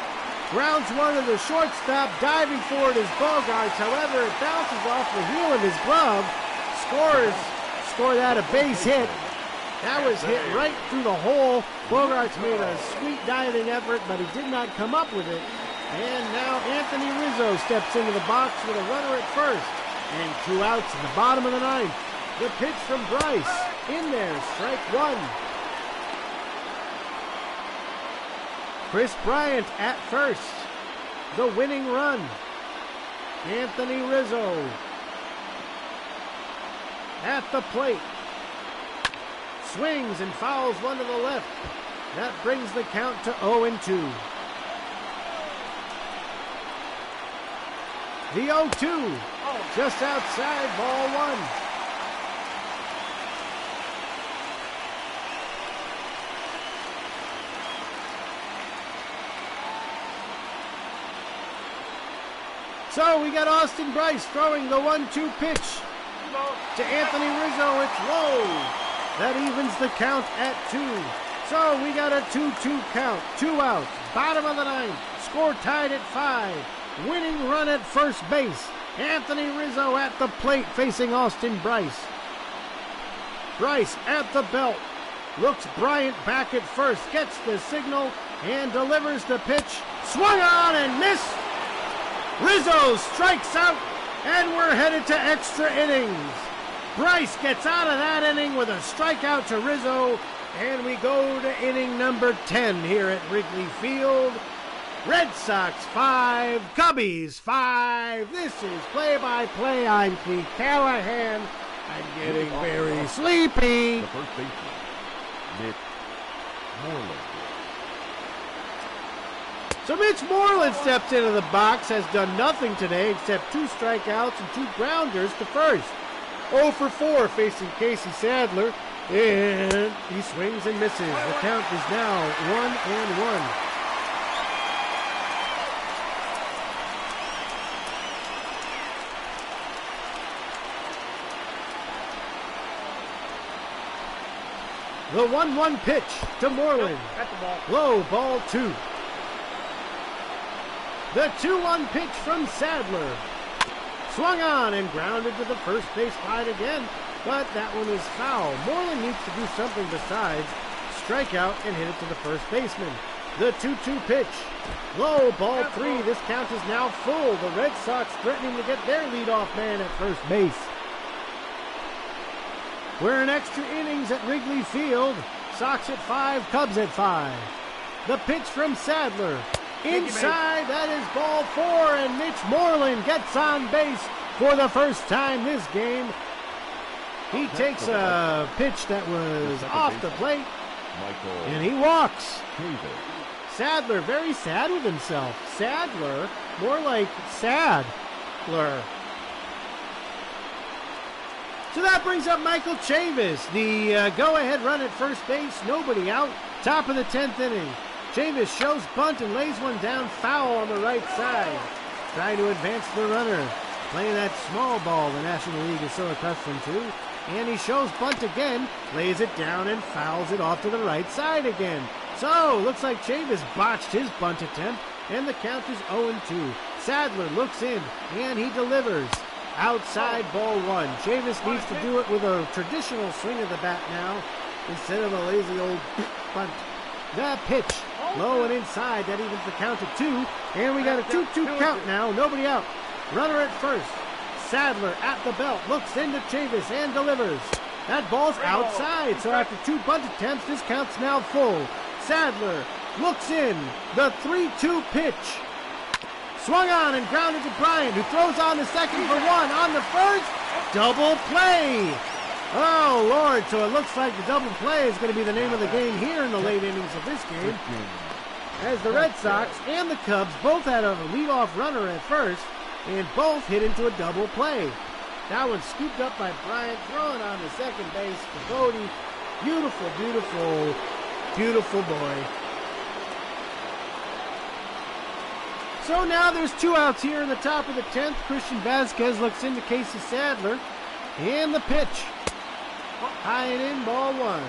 Grounds one to the shortstop. Diving for it is Bogarts. However, it bounces off the heel of his glove. Score that a base hit. That was hit right through the hole. Bogarts made a sweet diving effort, but he did not come up with it. And now Anthony Rizzo steps into the box with a runner at first. And 2 outs in the bottom of the ninth. The pitch from Bryce. In there, strike one. Chris Bryant at first. The winning run. Anthony Rizzo at the plate. Swings and fouls one to the left. That brings the count to 0-2. The 0-2, just outside, ball one. So we got Austin Bryce throwing the 1-2 pitch to Anthony Rizzo. It's low. That evens the count at 2. So we got a 2-2 count. 2 outs. Bottom of the ninth. Score tied at 5. Winning run at first base. Anthony Rizzo at the plate facing Austin Bryce. Bryce at the belt. Looks Bryant back at first. Gets the signal and delivers the pitch. Swung on and missed. Rizzo strikes out, and we're headed to extra innings. Bryce gets out of that inning with a strikeout to Rizzo, and we go to inning number 10 here at Wrigley Field. Red Sox 5, Cubbies 5. This is play-by-play. I'm Cleat Callahan. I'm getting very sleepy. The first baseman, Mitch Moreland. So Mitch Moreland steps into the box, has done nothing today except 2 strikeouts and 2 grounders to first. 0 for 4 facing Casey Sadler, and he swings and misses. The count is now 1-1. The 1-1 pitch to Moreland. Low, ball 2. The 2-1 pitch from Sadler. Swung on and grounded to the first base line again, but that one is foul. Moreland needs to do something besides strike out and hit it to the first baseman. The 2-2 pitch. Low, ball 3. This count is now full. The Red Sox threatening to get their leadoff man at first base. We're in extra innings at Wrigley Field. Sox at 5, Cubs at 5. The pitch from Sadler. Inside, that is ball 4, and Mitch Moreland gets on base for the first time this game. He takes a pitch that was off the plate, and he walks. Sadler, very sad with himself. Sadler, more like Sadler. So that brings up Michael Chavis. The go-ahead run at first base, nobody out. Top of the 10th inning. Chavis shows bunt and lays one down foul on the right side. Trying to advance the runner. Playing that small ball the National League is so accustomed to. And he shows bunt again, lays it down and fouls it off to the right side again. So, looks like Chavis botched his bunt attempt, and the count is 0-2. Sadler looks in, and he delivers. Outside, ball 1. Chavis needs to do it with a traditional swing of the bat now, instead of a lazy old bunt. The pitch, low and inside, that evens the count at 2, and we got a 2-2 count now, nobody out. Runner at first. Sadler at the belt, looks into Chavis and delivers. That ball's outside, so after 2 bunt attempts, this count's now full. Sadler looks in, the 3-2 pitch. Swung on and grounded to Bryant, who throws on the second for 1. On the first, double play. Oh, Lord, so it looks like the double play is going to be the name of the game here in the late innings of this game. As the Red Sox and the Cubs both had a leadoff runner at first, and both hit into a double play. That one scooped up by Bryant, throwing on the second base to Bodie. Beautiful, beautiful, beautiful boy. So now there's 2 outs here in the top of the 10th. Christian Vasquez looks into Casey Sadler. And the pitch. High and in, ball 1.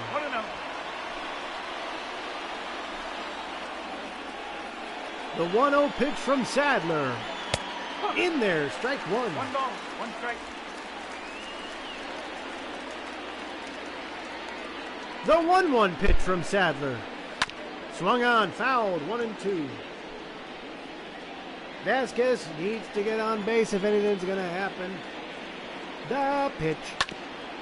The 1-0 pitch from Sadler. In there, strike one. 1 ball, 1 strike. The 1-1 pitch from Sadler. Swung on, fouled, 1-2. Vasquez needs to get on base if anything's going to happen. The pitch.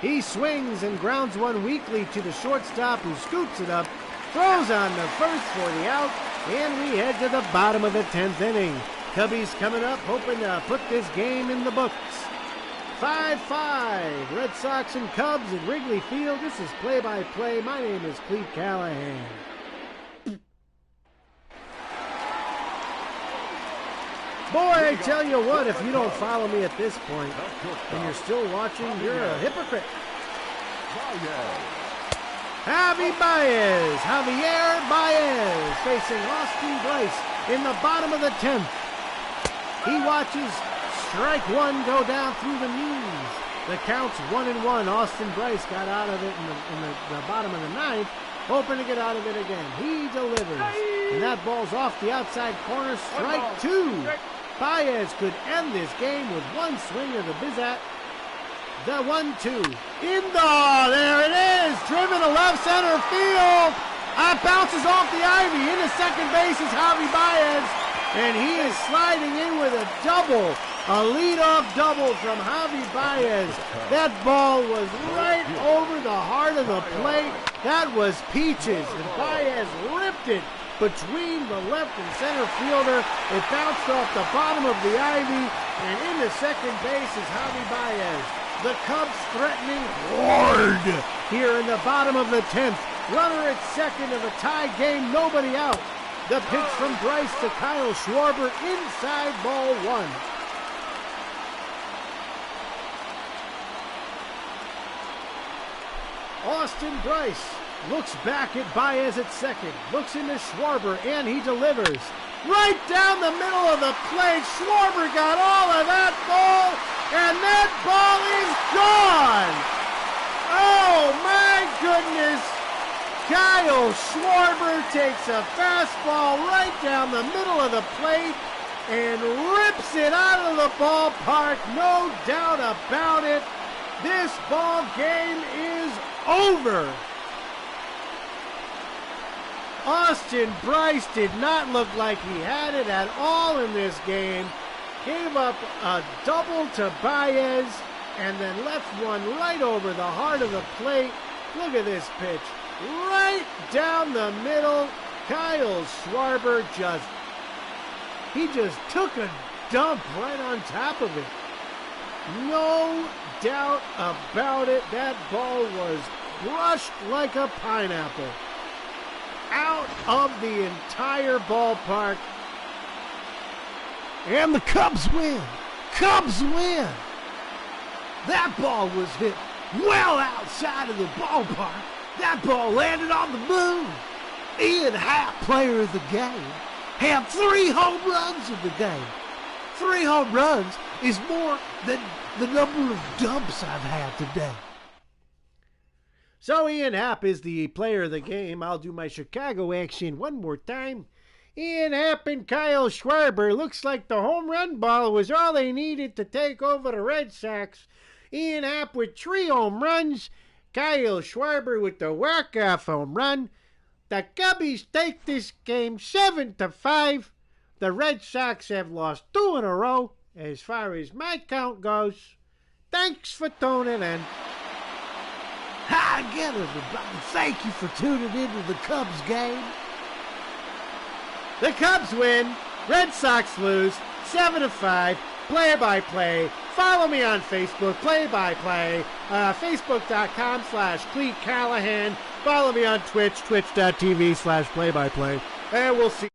He swings and grounds one weakly to the shortstop, who scoops it up, throws on the first for the out, and we head to the bottom of the 10th inning. Cubbies coming up, hoping to put this game in the books. 5-5, Red Sox and Cubs at Wrigley Field. This is play-by-play. My name is Cleat Callahan. Boy, I tell you what, if you don't follow me at this point and you're still watching, you're a hypocrite. Javier Baez facing Austin Bryce in the bottom of the 10th. He watches strike one go down through the knees. The count's 1-1. Austin Bryce got out of it in the bottom of the 9th, hoping to get out of it again. He delivers, and that ball's off the outside corner. Strike two. Baez could end this game with one swing of the Bizat. The 1-2. There it is. Driven to left center field. Bounces off the ivy. Into second base is Javi Baez. And he is sliding in with a double. A leadoff double from Javi Baez. That ball was right over the heart of the plate. That was peaches. And Baez ripped it between the left and center fielder. It bounced off the bottom of the ivy. And into second base is Javi Baez. The Cubs threatening hard here in the bottom of the 10th. Runner at second of a tie game, nobody out. The pitch from Bryce to Kyle Schwarber, inside, ball one. Austin Bryce looks back at Baez at second, looks into Schwarber, and he delivers. Right down the middle of the plate, Schwarber got all of that ball, and that ball is gone! Oh my goodness! Kyle Schwarber takes a fastball right down the middle of the plate and rips it out of the ballpark, no doubt about it. This ball game is over. Austin Bryce did not look like he had it at all in this game. Gave up a double to Baez and then left one right over the heart of the plate. Look at this pitch. Right down the middle. Kyle Schwarber just took a dump right on top of it. No doubt about it. That ball was crushed like a pineapple. Out of the entire ballpark. And the Cubs win. Cubs win. That ball was hit well outside of the ballpark. That ball landed on the moon. Ian Happ, player of the game, had 3 home runs in the game. 3 home runs is more than the number of dumps I've had today. So Ian Happ is the player of the game. I'll do my Chicago action one more time. Ian Happ and Kyle Schwarber. Looks like the home run ball was all they needed to take over the Red Sox. Ian Happ with 3 home runs. Kyle Schwarber with the walk-off home run. The Cubbies take this game 7-5. The Red Sox have lost 2 in a row as far as my count goes. Thanks for tuning in. Hi again, everybody. Thank you for tuning into the Cubs game. The Cubs win. Red Sox lose 7-5. Play-by-play. Follow me on Facebook. Play-by-play. Facebook.com/Cleat Callahan. Follow me on Twitch. Twitch.tv/play-by-play. And we'll see.